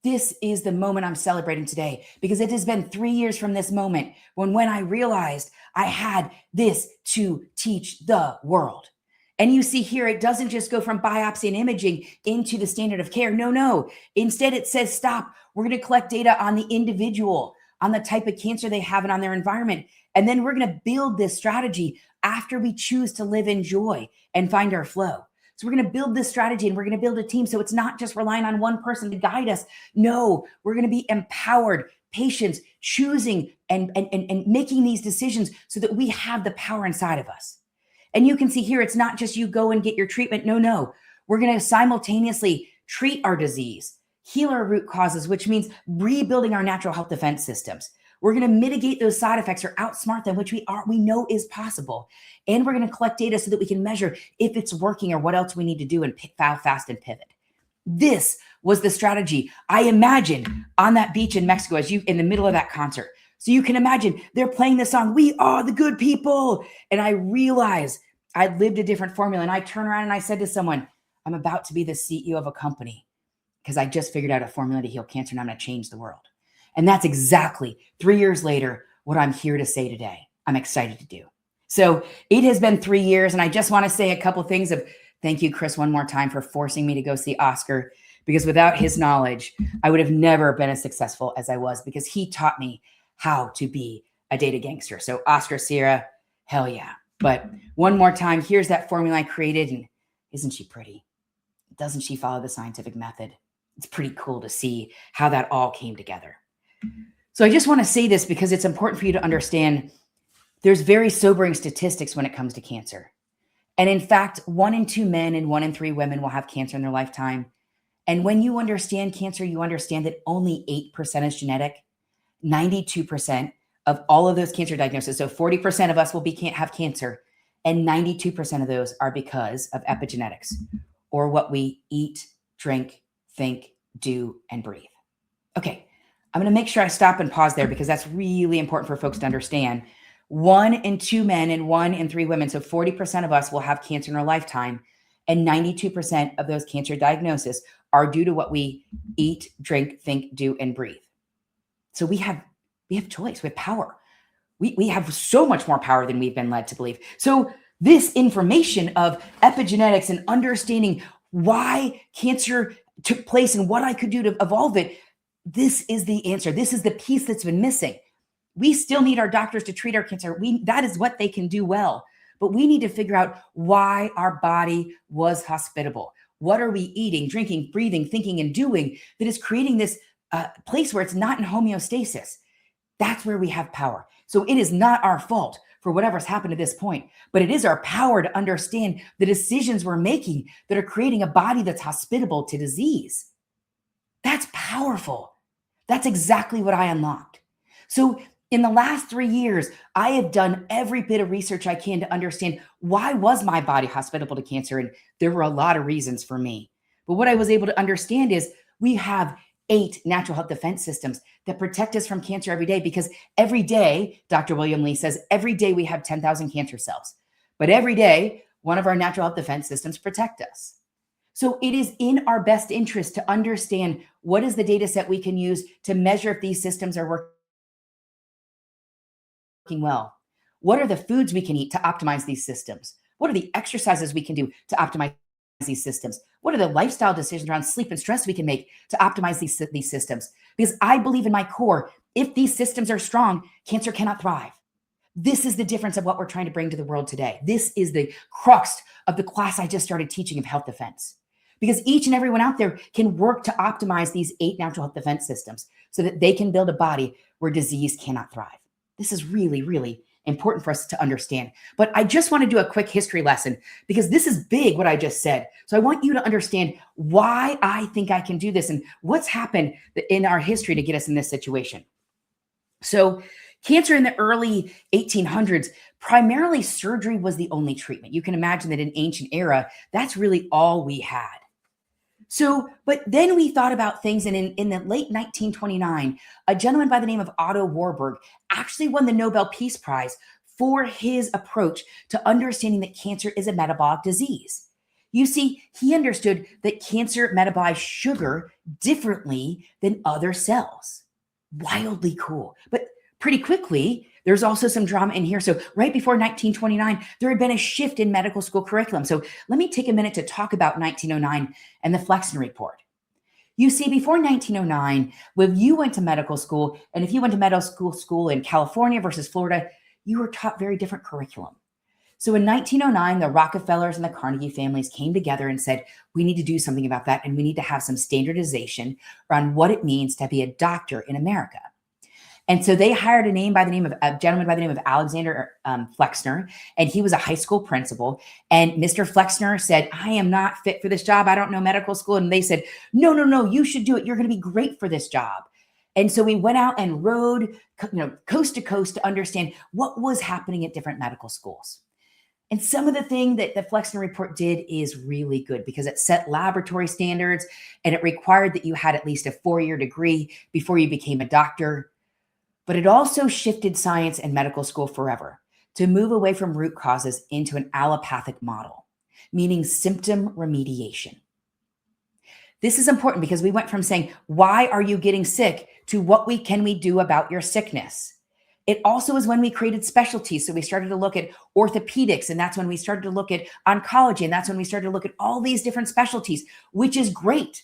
This is the moment I'm celebrating today, because it has been 3 years from this moment when I realized I had this to teach the world. And you see here, it doesn't just go from biopsy and imaging into the standard of care. No. Instead, it says, stop. We're going to collect data on the individual, on the type of cancer they have and on their environment. And then we're going to build this strategy after we choose to live in joy and find our flow. So we're going to build this strategy, and we're going to build a team. So it's not just relying on one person to guide us. No, we're going to be empowered, patients, choosing and making these decisions so that we have the power inside of us. And you can see here, it's not just you go and get your treatment. No. We're going to simultaneously treat our disease, heal our root causes, which means rebuilding our natural health defense systems. We're going to mitigate those side effects or outsmart them, which we know is possible. And we're going to collect data so that we can measure if it's working or what else we need to do and fail fast and pivot. This was the strategy. I imagine on that beach in Mexico, as you in the middle of that concert. So you can imagine they're playing the song, "We Are the Good People." And I realized I lived a different formula. And I turned around and I said to someone, I'm about to be the CEO of a company because I just figured out a formula to heal cancer and I'm going to change the world. And that's exactly 3 years later what I'm here to say today. I'm excited to do. So it has been 3 years, and I just want to say a couple things of thank you, Chris, one more time for forcing me to go see Oscar, because without his knowledge, I would have never been as successful as I was, because he taught me how to be a data gangster. So Oscar Sierra, hell yeah. But one more time, here's that formula I created, and isn't she pretty? Doesn't she follow the scientific method? It's pretty cool to see how that all came together. So I just want to say this because it's important for you to understand there's very sobering statistics when it comes to cancer. And in fact, 1 in 2 men and 1 in 3 women will have cancer in their lifetime. And when you understand cancer, you understand that only 8% is genetic. 92% of all of those cancer diagnoses, so 40% of us will have cancer, and 92% of those are because of epigenetics, or what we eat, drink, think, do, and breathe. Okay, I'm going to make sure I stop and pause there because that's really important for folks to understand. 1 in 2 men and 1 in 3 women, so 40% of us will have cancer in our lifetime, and 92% of those cancer diagnoses are due to what we eat, drink, think, do, and breathe. So we have choice, we have power. We have so much more power than we've been led to believe. So this information of epigenetics and understanding why cancer took place and what I could do to evolve it, this is the answer. This is the piece that's been missing. We still need our doctors to treat our cancer. That is what they can do well. But we need to figure out why our body was hospitable. What are we eating, drinking, breathing, thinking, and doing that is creating this place where it's not in homeostasis? That's where we have power. So it is not our fault for whatever's happened to this point, but it is our power to understand the decisions we're making that are creating a body that's hospitable to disease. That's powerful. That's exactly what I unlocked. So in the last 3 years, I have done every bit of research I can to understand why was my body hospitable to cancer? And there were a lot of reasons for me. But what I was able to understand is we have 8 natural health defense systems that protect us from cancer every day, because every day, Dr. William Li says, every day we have 10,000 cancer cells. But every day, one of our natural health defense systems protect us. So it is in our best interest to understand what is the data set we can use to measure if these systems are working well. What are the foods we can eat to optimize these systems? What are the exercises we can do to optimize these systems? What are the lifestyle decisions around sleep and stress we can make to optimize these systems? Because I believe in my core, if these systems are strong, cancer cannot thrive. This is the difference of what we're trying to bring to the world today. This is the crux of the class I just started teaching of health defense. Because each and everyone out there can work to optimize these 8 natural health defense systems so that they can build a body where disease cannot thrive. This is really, really important for us to understand. But I just want to do a quick history lesson because this is big, what I just said. So I want you to understand why I think I can do this and what's happened in our history to get us in this situation. So cancer in the early 1800s, primarily surgery was the only treatment. You can imagine that in ancient era, that's really all we had. So, but then we thought about things, and in the late 1929, a gentleman by the name of Otto Warburg actually won the Nobel Peace Prize for his approach to understanding that cancer is a metabolic disease. You see, he understood that cancer metabolized sugar differently than other cells. Wildly cool. But pretty quickly, there's also some drama in here. So right before 1929, there had been a shift in medical school curriculum. So let me take a minute to talk about 1909 and the Flexner Report. You see, before 1909, when you went to medical school, and if you went to medical school in California versus Florida, you were taught very different curriculum. So in 1909, the Rockefellers and the Carnegie families came together and said, we need to do something about that, and we need to have some standardization around what it means to be a doctor in America. And so they hired a gentleman by the name of Alexander Flexner, and he was a high school principal. And Mr. Flexner said, I am not fit for this job. I don't know medical school. And they said, no, you should do it. You're going to be great for this job. And so we went out and rode, coast to coast to understand what was happening at different medical schools. And some of the thing that the Flexner report did is really good because it set laboratory standards and it required that you had at least a 4-year degree before you became a doctor. But it also shifted science and medical school forever to move away from root causes into an allopathic model, meaning symptom remediation. This is important because we went from saying, why are you getting sick, to what can we do about your sickness? It also is when we created specialties. So we started to look at orthopedics, and that's when we started to look at oncology, and that's when we started to look at all these different specialties, which is great.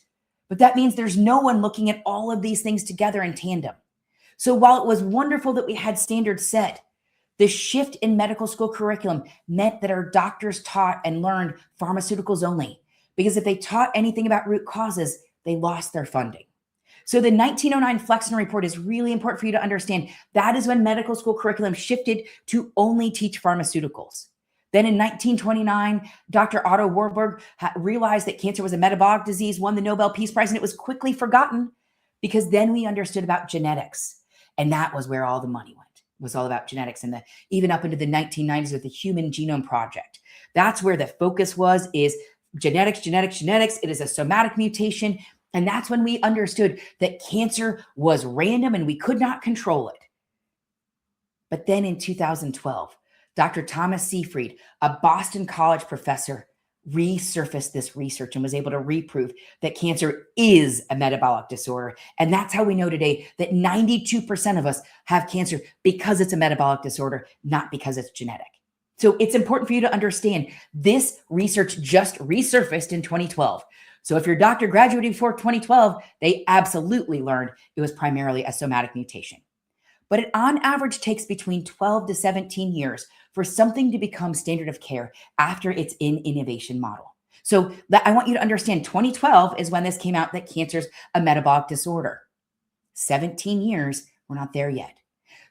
But that means there's no one looking at all of these things together in tandem. So while it was wonderful that we had standards set, the shift in medical school curriculum meant that our doctors taught and learned pharmaceuticals only, because if they taught anything about root causes, they lost their funding. So the 1909 Flexner Report is really important for you to understand. That is when medical school curriculum shifted to only teach pharmaceuticals. Then in 1929, Dr. Otto Warburg realized that cancer was a metabolic disease, won the Nobel Peace Prize, and it was quickly forgotten because then we understood about genetics. And that was where all the money went. It was all about genetics, and even up into the 1990s with the Human Genome Project. That's where the focus is genetics, genetics, genetics. It is a somatic mutation. And that's when we understood that cancer was random and we could not control it. But then in 2012, Dr. Thomas Seyfried, a Boston College professor, resurfaced this research and was able to reprove that cancer is a metabolic disorder. And that's how we know today that 92% of us have cancer because it's a metabolic disorder, not because it's genetic. So it's important for you to understand this research just resurfaced in 2012. So if your doctor graduated before 2012, they absolutely learned it was primarily a somatic mutation. But it on average takes between 12 to 17 years for something to become standard of care after it's in innovation model. So I want you to understand 2012 is when this came out that cancer is a metabolic disorder. 17 years, we're not there yet.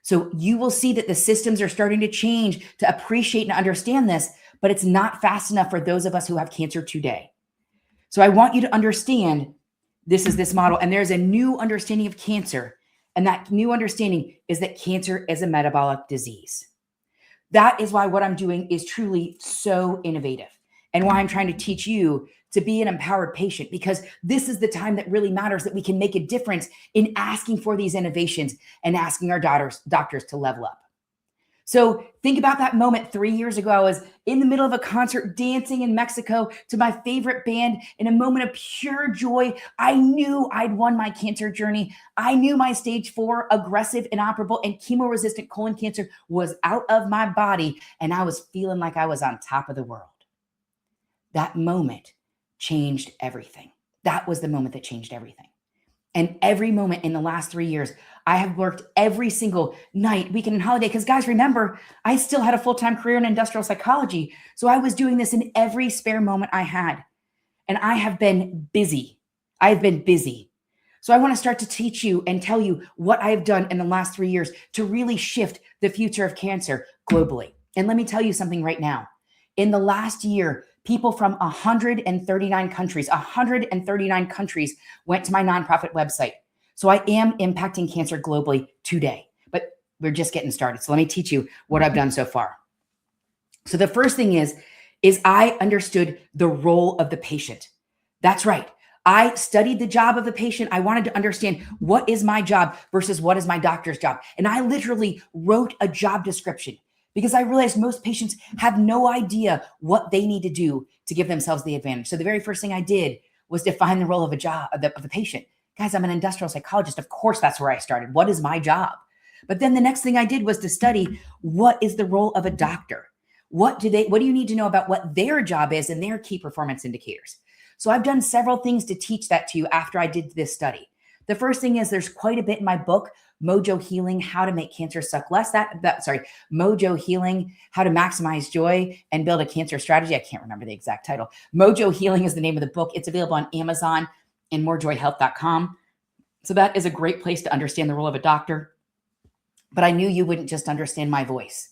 So you will see that the systems are starting to change to appreciate and understand this, but it's not fast enough for those of us who have cancer today. So I want you to understand this is this model, and there's a new understanding of cancer. And that new understanding is that cancer is a metabolic disease. That is why what I'm doing is truly so innovative, and why I'm trying to teach you to be an empowered patient, because this is the time that really matters, that we can make a difference in asking for these innovations and asking our doctors to level up. So think about that moment 3 years ago. I was in the middle of a concert dancing in Mexico to my favorite band in a moment of pure joy. I knew I'd won my cancer journey. I knew my stage 4 aggressive, inoperable, and chemo-resistant colon cancer was out of my body, and I was feeling like I was on top of the world. That moment changed everything. That was the moment that changed everything. And every moment in the last 3 years, I have worked every single night, weekend, and holiday. Because guys, remember, I still had a full-time career in industrial psychology. So I was doing this in every spare moment I had. And I have been busy. I've been busy. So I want to start to teach you and tell you what I've done in the last 3 years to really shift the future of cancer globally. And let me tell you something right now. In the last year, people from 139 countries went to my nonprofit website. So I am impacting cancer globally today, but we're just getting started. So let me teach you what I've done so far. So the first thing is I understood the role of the patient. That's right. I studied the job of the patient. I wanted to understand what is my job versus what is my doctor's job. And I literally wrote a job description, because I realized most patients have no idea what they need to do to give themselves the advantage. So the very first thing I did was define the role of the patient. Guys, I'm an industrial psychologist. Of course, that's where I started. What is my job? But then the next thing I did was to study what is the role of a doctor. What do you need to know about what their job is and their key performance indicators? So I've done several things to teach that to you after I did this study. The first thing is there's quite a bit in my book, Mojo Healing, How to Make Cancer Suck Less. Mojo Healing, How to Maximize Joy and Build a Cancer Strategy. I can't remember the exact title. Mojo Healing is the name of the book. It's available on Amazon and morejoyhealth.com. So that is a great place to understand the role of a doctor. But I knew you wouldn't just understand my voice.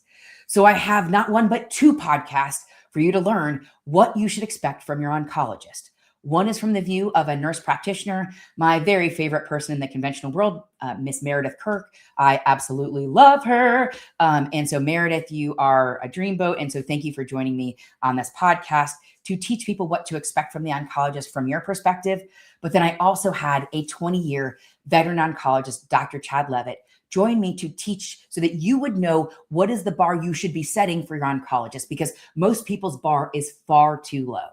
So I have not one, but 2 podcasts for you to learn what you should expect from your oncologist. One is from the view of a nurse practitioner, my very favorite person in the conventional world, Miss Meredith Kirk. I absolutely love her. And so, Meredith, you are a dreamboat. And so, thank you for joining me on this podcast to teach people what to expect from the oncologist from your perspective. But then I also had a 20-year veteran oncologist, Dr. Chad Levitt, join me to teach so that you would know what is the bar you should be setting for your oncologist, because most people's bar is far too low.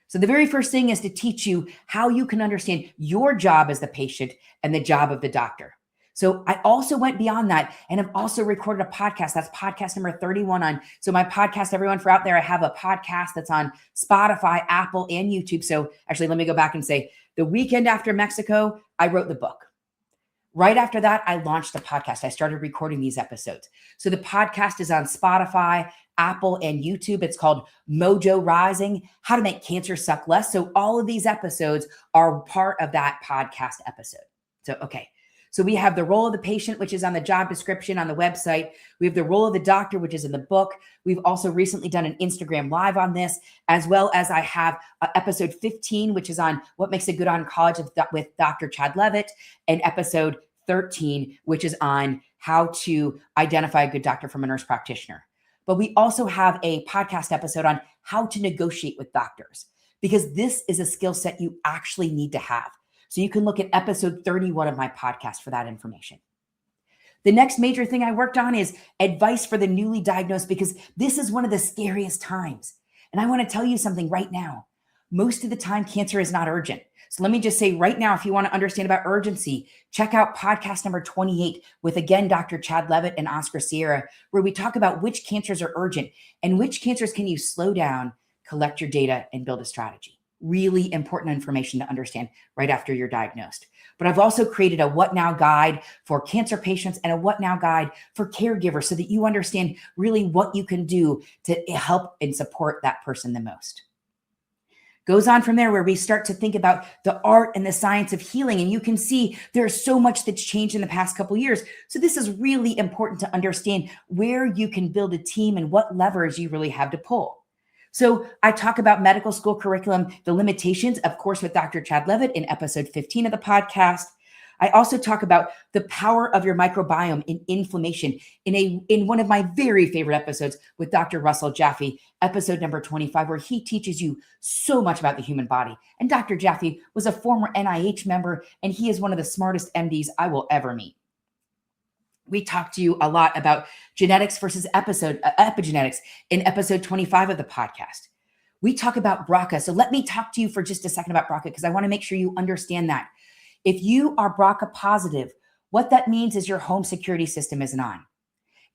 So the very first thing is to teach you how you can understand your job as the patient and the job of the doctor. So I also went beyond that and have also recorded a podcast. That's podcast number 31 on. So my podcast, everyone for out there, I have a podcast that's on Spotify, Apple, and YouTube. So actually, let me go back and say the weekend after Mexico, I wrote the book. Right after that, I launched the podcast. I started recording these episodes. So the podcast is on Spotify, Apple, and YouTube. It's called Mojo Rising, How to Make Cancer Suck Less. So all of these episodes are part of that podcast episode. So, okay. So we have the role of the patient, which is on the job description on the website. We have the role of the doctor, which is in the book. We've also recently done an Instagram live on this, as well as I have episode 15, which is on what makes a good oncologist with Dr. Chad Levitt, and episode 13, which is on how to identify a good doctor from a nurse practitioner. But we also have a podcast episode on how to negotiate with doctors, because this is a skill set you actually need to have. So you can look at episode 31 of my podcast for that information. The next major thing I worked on is advice for the newly diagnosed, because this is one of the scariest times. And I want to tell you something right now. Most of the time, cancer is not urgent. So let me just say right now, if you want to understand about urgency, check out podcast number 28 with, again, Dr. Chad Levitt and Oscar Sierra, where we talk about which cancers are urgent and which cancers can you slow down, collect your data, and build a strategy. Really important information to understand right after you're diagnosed. But I've also created a What Now guide for cancer patients and a What Now guide for caregivers, so that you understand really what you can do to help and support that person the most. Goes on from there, where we start to think about the art and the science of healing. And you can see there's so much that's changed in the past couple of years. So this is really important to understand where you can build a team and what levers you really have to pull. So I talk about medical school curriculum, the limitations, of course, with Dr. Chad Levitt in episode 15 of the podcast. I also talk about the power of your microbiome in inflammation in one of my very favorite episodes with Dr. Russell Jaffe, episode number 25, where he teaches you so much about the human body. And Dr. Jaffe was a former NIH member, and he is one of the smartest MDs I will ever meet. We talked to you a lot about genetics versus epigenetics in episode 25 of the podcast. We talk about BRCA. So let me talk to you for just a second about BRCA, because I want to make sure you understand that. If you are BRCA positive, what that means is your home security system isn't on.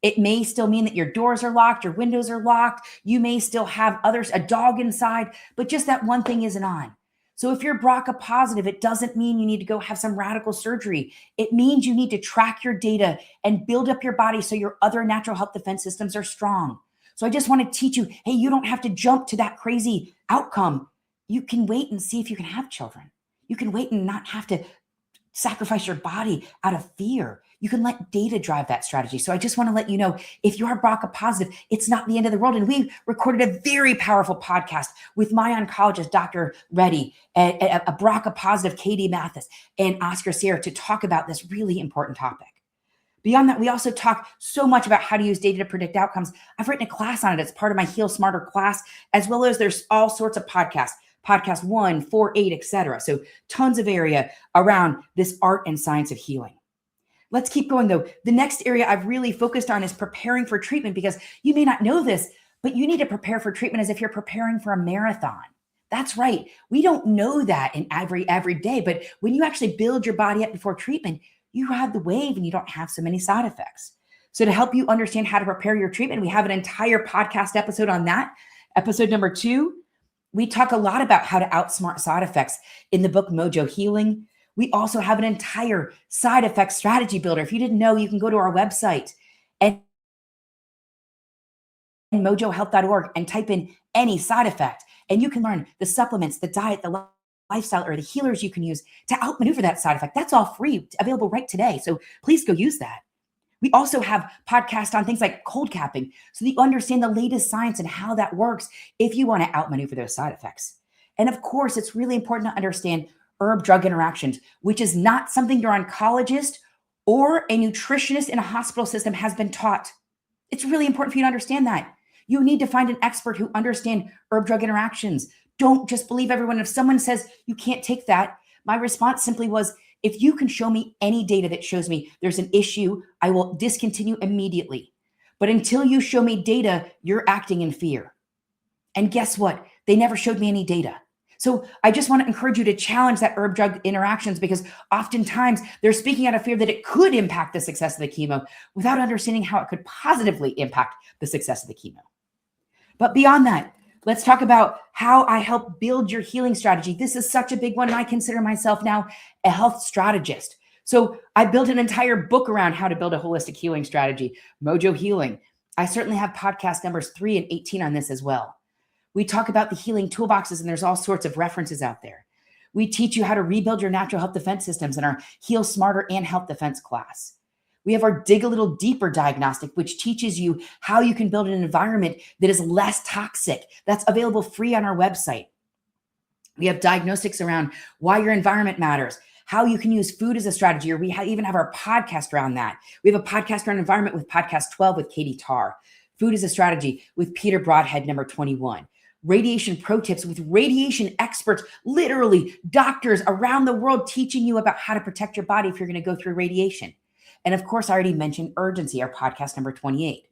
It may still mean that your doors are locked, your windows are locked. You may still have a dog inside, but just that one thing isn't on. So if you're BRCA positive, it doesn't mean you need to go have some radical surgery. It means you need to track your data and build up your body so your other natural health defense systems are strong. So I just want to teach you, hey, you don't have to jump to that crazy outcome. You can wait and see if you can have children. You can wait and not have to sacrifice your body out of fear. You can let data drive that strategy. So I just want to let you know, if you are BRCA positive, it's not the end of the world. And we recorded a very powerful podcast with my oncologist, Dr. Reddy, a BRCA positive Katie Mathis, and Oscar Sierra to talk about this really important topic. Beyond that, we also talk so much about how to use data to predict outcomes. I've written a class on it. It's part of my Heal Smarter class, as well as there's all sorts of podcasts. Podcast 1, 4, 8, etc. So tons of area around this art and science of healing. Let's keep going though. The next area I've really focused on is preparing for treatment, because you may not know this, but you need to prepare for treatment as if you're preparing for a marathon. That's right. We don't know that in every day, but when you actually build your body up before treatment, you ride the wave and you don't have so many side effects. So to help you understand how to prepare your treatment, we have an entire podcast episode on that. Episode number 2. We talk a lot about how to outsmart side effects in the book Mojo Healing. We also have an entire side effect strategy builder. If you didn't know, you can go to our website and mojohealth.org and type in any side effect, and you can learn the supplements, the diet, the lifestyle, or the healers you can use to outmaneuver that side effect. That's all free, available right today. So please go use that. We also have podcasts on things like cold capping, so that you understand the latest science and how that works if you want to outmaneuver those side effects. And of course, it's really important to understand herb-drug interactions, which is not something your oncologist or a nutritionist in a hospital system has been taught. It's really important for you to understand that. You need to find an expert who understands herb-drug interactions. Don't just believe everyone. If someone says you can't take that, my response simply was, if you can show me any data that shows me there's an issue, I will discontinue immediately. But until you show me data, you're acting in fear. And guess what? They never showed me any data. So I just want to encourage you to challenge that herb-drug interactions, because oftentimes they're speaking out of fear that it could impact the success of the chemo without understanding how it could positively impact the success of the chemo. But beyond that, let's talk about how I help build your healing strategy. This is such a big one. I consider myself now a health strategist. So I built an entire book around how to build a holistic healing strategy, Mojo Healing. I certainly have podcast numbers 3 and 18 on this as well. We talk about the healing toolboxes, and there's all sorts of references out there. We teach you how to rebuild your natural health defense systems in our Heal Smarter and Health Defense class. We have our Dig a Little Deeper diagnostic, which teaches you how you can build an environment that is less toxic. That's available free on our website. We have diagnostics around why your environment matters, how you can use food as a strategy, or we even have our podcast around that. We have a podcast around environment with podcast 12 with Katie Tarr, food as a strategy with Peter Broadhead, number 21. Radiation pro tips with radiation experts, literally doctors around the world teaching you about how to protect your body if you're going to go through radiation. And of course, I already mentioned Urgency, our podcast number 28.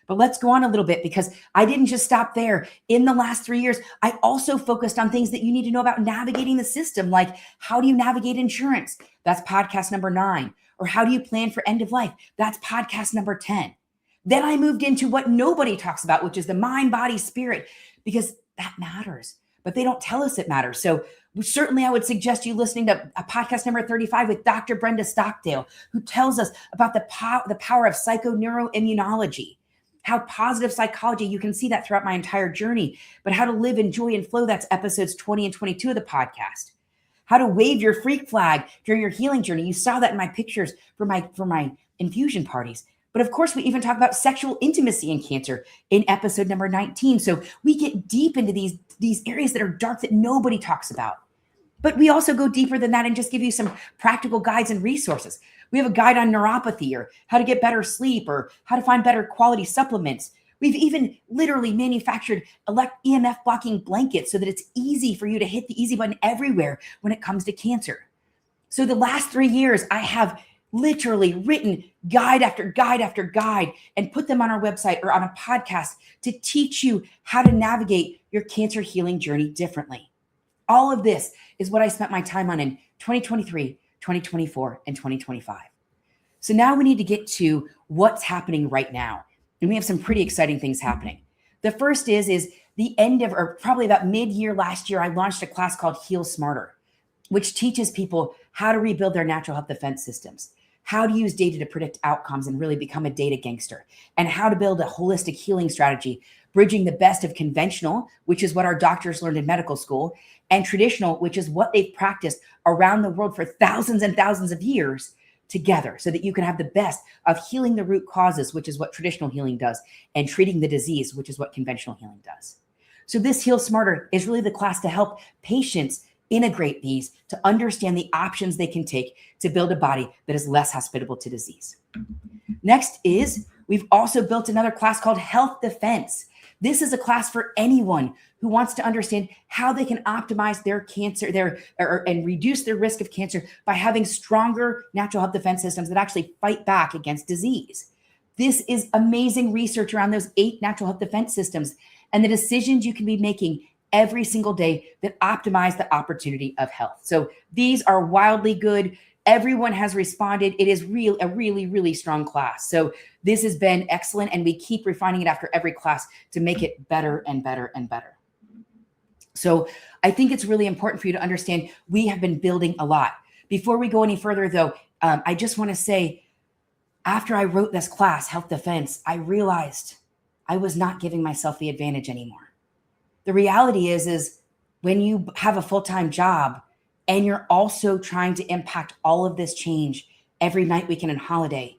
But let's go on a little bit, because I didn't just stop there. In the last 3 years, I also focused on things that you need to know about navigating the system, like how do you navigate insurance? That's podcast number 9. Or how do you plan for end of life? That's podcast number 10. Then I moved into what nobody talks about, which is the mind, body, spirit, because that matters, but they don't tell us it matters. So certainly I would suggest you listening to a podcast number 35 with Dr. Brenda Stockdale, who tells us about the power of psychoneuroimmunology, how positive psychology, you can see that throughout my entire journey, but how to live in joy and flow. That's episodes 20 and 22 of the podcast. How to wave your freak flag during your healing journey. You saw that in my pictures for my infusion parties. But of course, we even talk about sexual intimacy in cancer in episode number 19. So we get deep into these areas that are dark that nobody talks about. But we also go deeper than that and just give you some practical guides and resources. We have a guide on neuropathy, or how to get better sleep, or how to find better quality supplements. We've even literally manufactured EMF blocking blankets so that it's easy for you to hit the easy button everywhere when it comes to cancer. So the last 3 years, I have literally written guide after guide after guide and put them on our website or on a podcast to teach you how to navigate your cancer healing journey differently. All of this is what I spent my time on in 2023, 2024, and 2025. So now we need to get to what's happening right now. And we have some pretty exciting things happening. The first is the end of, or probably about mid-year last year, I launched a class called Heal Smarter, which teaches people how to rebuild their natural health defense systems, how to use data to predict outcomes and really become a data gangster, and how to build a holistic healing strategy, bridging the best of conventional, which is what our doctors learned in medical school, and traditional, which is what they've practiced around the world for thousands and thousands of years together, so that you can have the best of healing the root causes, which is what traditional healing does, and treating the disease, which is what conventional healing does. So this Heal Smarter is really the class to help patients integrate these, to understand the options they can take to build a body that is less hospitable to disease. Next is, we've also built another class called Health Defense. This is a class for anyone who wants to understand how they can optimize their cancer, and reduce their risk of cancer by having stronger natural health defense systems that actually fight back against disease. This is amazing research around those 8 natural health defense systems and the decisions you can be making every single day that optimize the opportunity of health. So these are wildly good. Everyone has responded. It is a really, really strong class. So this has been excellent, and we keep refining it after every class to make it better and better and better. So I think it's really important for you to understand we have been building a lot. Before we go any further, though, I just want to say, after I wrote this class, Health Defense, I realized I was not giving myself the advantage anymore. The reality is when you have a full-time job and you're also trying to impact all of this change every night, weekend, and holiday,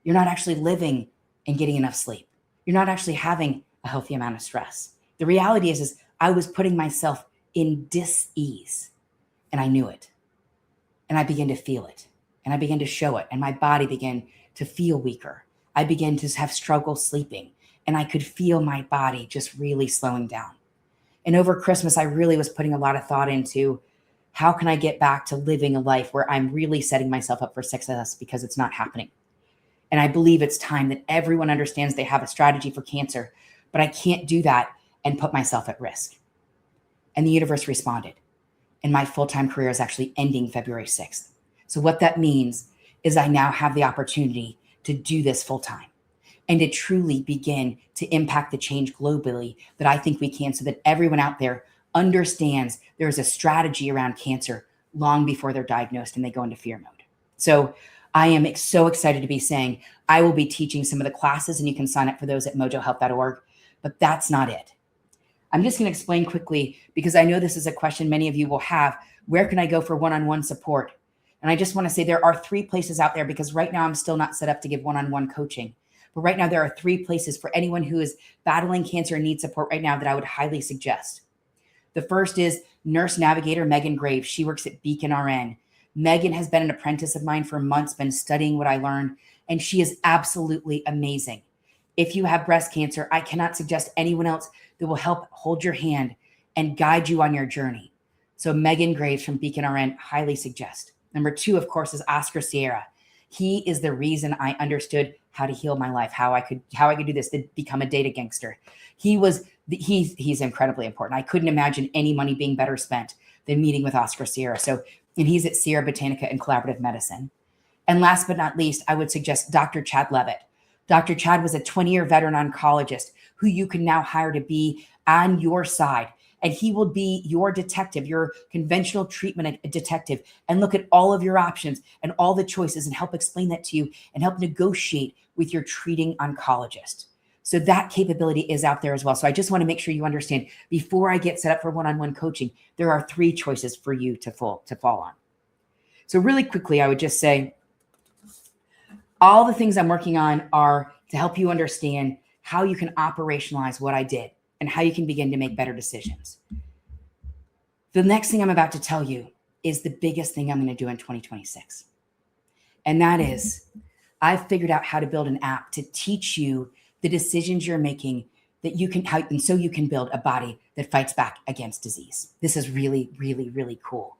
you're not actually living and getting enough sleep. You're not actually having a healthy amount of stress. The reality is I was putting myself in dis-ease. And I knew it. And I began to feel it. And I began to show it. And my body began to feel weaker. I began to have struggle sleeping. And I could feel my body just really slowing down. And over Christmas, I really was putting a lot of thought into how can I get back to living a life where I'm really setting myself up for success, because it's not happening. And I believe it's time that everyone understands they have a strategy for cancer, but I can't do that and put myself at risk. And the universe responded. And my full-time career is actually ending February 6th. So what that means is I now have the opportunity to do this full-time and to truly begin to impact the change globally that I think we can, so that everyone out there understands there's a strategy around cancer long before they're diagnosed and they go into fear mode. So I am so excited to be saying I will be teaching some of the classes, and you can sign up for those at mojohealth.org, but that's not it. I'm just going to explain quickly, because I know this is a question many of you will have. Where can I go for one-on-one support? And I just want to say there are 3 places out there, because right now I'm still not set up to give one-on-one coaching. But right now there are 3 places for anyone who is battling cancer and needs support right now that I would highly suggest. The first is Nurse Navigator Megan Graves. She works at Beacon RN. Megan has been an apprentice of mine for months, been studying what I learned, and she is absolutely amazing. If you have breast cancer, I cannot suggest anyone else that will help hold your hand and guide you on your journey. So Megan Graves from Beacon RN, highly suggest. Number 2, of course, is Oscar Sierra. He is the reason I understood how to heal my life, how I could do this, to become a data gangster. He's incredibly important. I couldn't imagine any money being better spent than meeting with Oscar Sierra. And he's at Sierra Botanica and Collaborative Medicine. And last but not least, I would suggest Dr. Chad Levitt. Dr. Chad was a 20-year veteran oncologist who you can now hire to be on your side. And he will be your detective, your conventional treatment detective, and look at all of your options and all the choices and help explain that to you and help negotiate with your treating oncologist. So that capability is out there as well. So I just want to make sure you understand, before I get set up for one-on-one coaching, there are 3 choices for you to fall on. So really quickly, I would just say all the things I'm working on are to help you understand how you can operationalize what I did and how you can begin to make better decisions. The next thing I'm about to tell you is the biggest thing I'm going to do in 2026. And that is, I've figured out how to build an app to teach you the decisions you're making that you can, and so you can build a body that fights back against disease. This is really, really, really cool.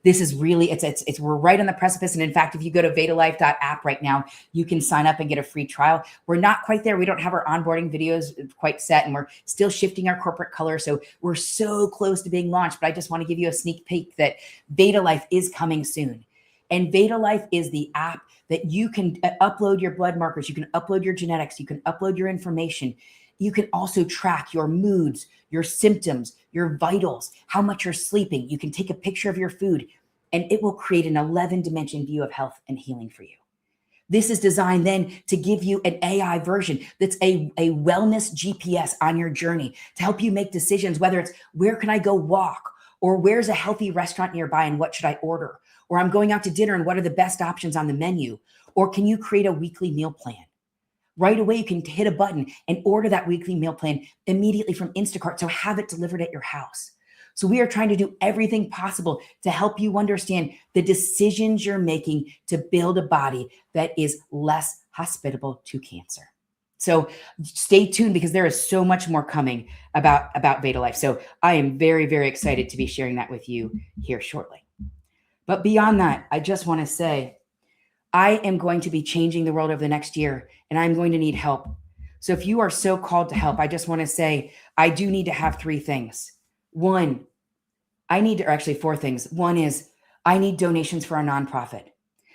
This is really, we're right on the precipice. And in fact, if you go to VedaLife.app right now, you can sign up and get a free trial. We're not quite there. We don't have our onboarding videos quite set, and we're still shifting our corporate color. So we're so close to being launched, but I just want to give you a sneak peek that VedaLife is coming soon. And VedaLife is the app that you can upload your blood markers. You can upload your genetics. You can upload your information. You can also track your moods, your symptoms, your vitals, how much you're sleeping. You can take a picture of your food, and it will create an 11-dimension view of health and healing for you. This is designed then to give you an AI version that's a wellness GPS on your journey to help you make decisions, whether it's where can I go walk, or where's a healthy restaurant nearby and what should I order, or I'm going out to dinner and what are the best options on the menu, or can you create a weekly meal plan? Right away, you can hit a button and order that weekly meal plan immediately from Instacart, so have it delivered at your house. So we are trying to do everything possible to help you understand the decisions you're making to build a body that is less hospitable to cancer. So stay tuned, because there is so much more coming about VedaLife. So I am very, very excited to be sharing that with you here shortly. But beyond that, I just want to say, I am going to be changing the world over the next year, and I'm going to need help. So if you are so called to help, I just want to say, I do need to have 3 things. 1, actually 4 things. 1 is I need donations for our nonprofit.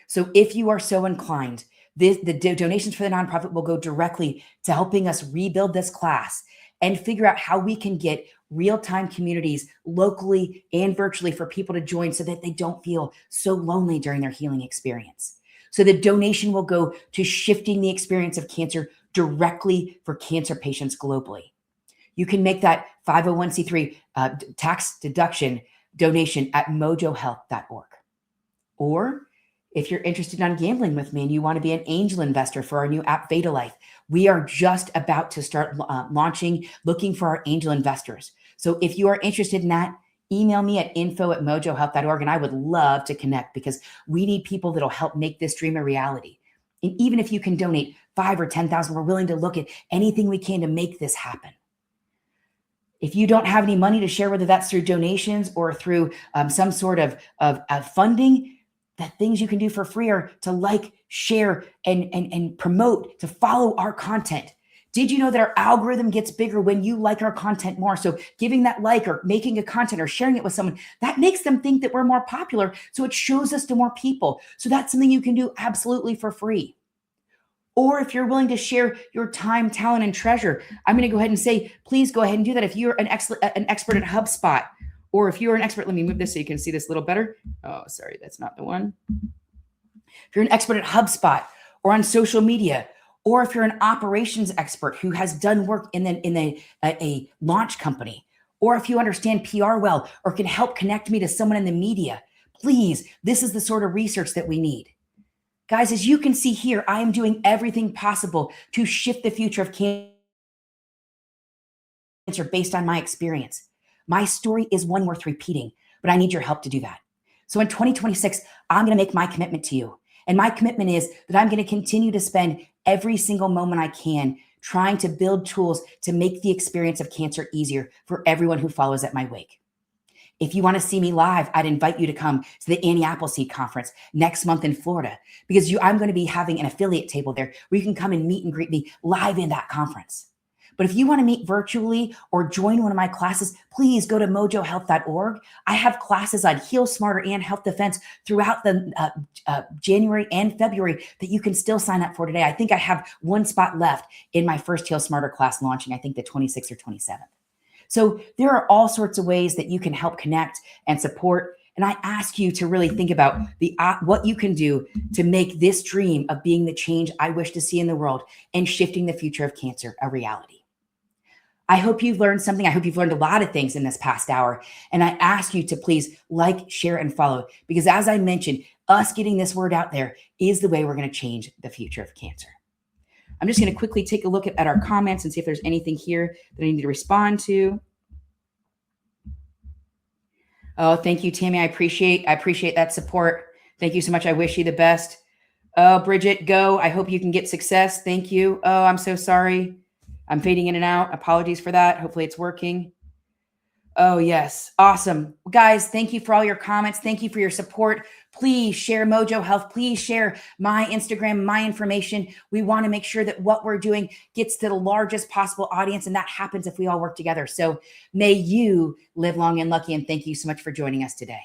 So if you are so inclined, the donations for the nonprofit will go directly to helping us rebuild this class and figure out how we can get real-time communities locally and virtually for people to join, so that they don't feel so lonely during their healing experience. So the donation will go to shifting the experience of cancer directly for cancer patients globally. You can make that 501c3 tax deduction donation at mojohealth.org. Or if you're interested in gambling with me and you want to be an angel investor for our new app, VedaLife, we are just about to start looking for our angel investors. So if you are interested in that, email me at info@mojohealth.org, and I would love to connect because we need people that'll help make this dream a reality. And even if you can donate 5 or 10,000, we're willing to look at anything we can to make this happen. If you don't have any money to share, whether that's through donations or through some sort of funding, the things you can do for free are to like, share, and promote, to follow our content. Did you know that our algorithm gets bigger when you like our content more? So giving that like or making a content or sharing it with someone, that makes them think that we're more popular. So it shows us to more people. So that's something you can do absolutely for free. Or if you're willing to share your time, talent, and treasure, I'm going to go ahead and say, please go ahead and do that. If you're an expert at HubSpot, or if you're an expert, let me move this so you can see this a little better. Oh, sorry, that's not the one. If you're an expert at HubSpot or on social media, or if you're an operations expert who has done work in a launch company, or if you understand PR well, or can help connect me to someone in the media, please, this is the sort of research that we need. Guys, as you can see here, I am doing everything possible to shift the future of cancer based on my experience. My story is one worth repeating, but I need your help to do that. So in 2026, I'm going to make my commitment to you. And my commitment is that I'm going to continue to spend every single moment I can trying to build tools to make the experience of cancer easier for everyone who follows at my wake. If you want to see me live, I'd invite you to come to the Annie Appleseed Conference next month in Florida, because I'm going to be having an affiliate table there where you can come and meet and greet me live in that conference. But if you want to meet virtually or join one of my classes, please go to mojohealth.org. I have classes on Heal Smarter and Health Defense throughout the January and February that you can still sign up for today. I think I have one spot left in my first Heal Smarter class launching, I think the 26th or 27th. So there are all sorts of ways that you can help connect and support. And I ask you to really think about what you can do to make this dream of being the change I wish to see in the world and shifting the future of cancer a reality. I hope you've learned something. I hope you've learned a lot of things in this past hour. And I ask you to please like, share, and follow, because as I mentioned, us getting this word out there is the way we're going to change the future of cancer. I'm just going to quickly take a look at our comments and see if there's anything here that I need to respond to. Oh, thank you, Tammy. I appreciate that support. Thank you so much. I wish you the best. Oh, Bridget, go. I hope you can get success. Thank you. Oh, I'm so sorry. I'm fading in and out. Apologies for that. Hopefully it's working. Oh, yes. Awesome. Guys, thank you for all your comments. Thank you for your support. Please share Mojo Health. Please share my Instagram, my information. We want to make sure that what we're doing gets to the largest possible audience, and that happens if we all work together. So may you live long and lucky, and thank you so much for joining us today.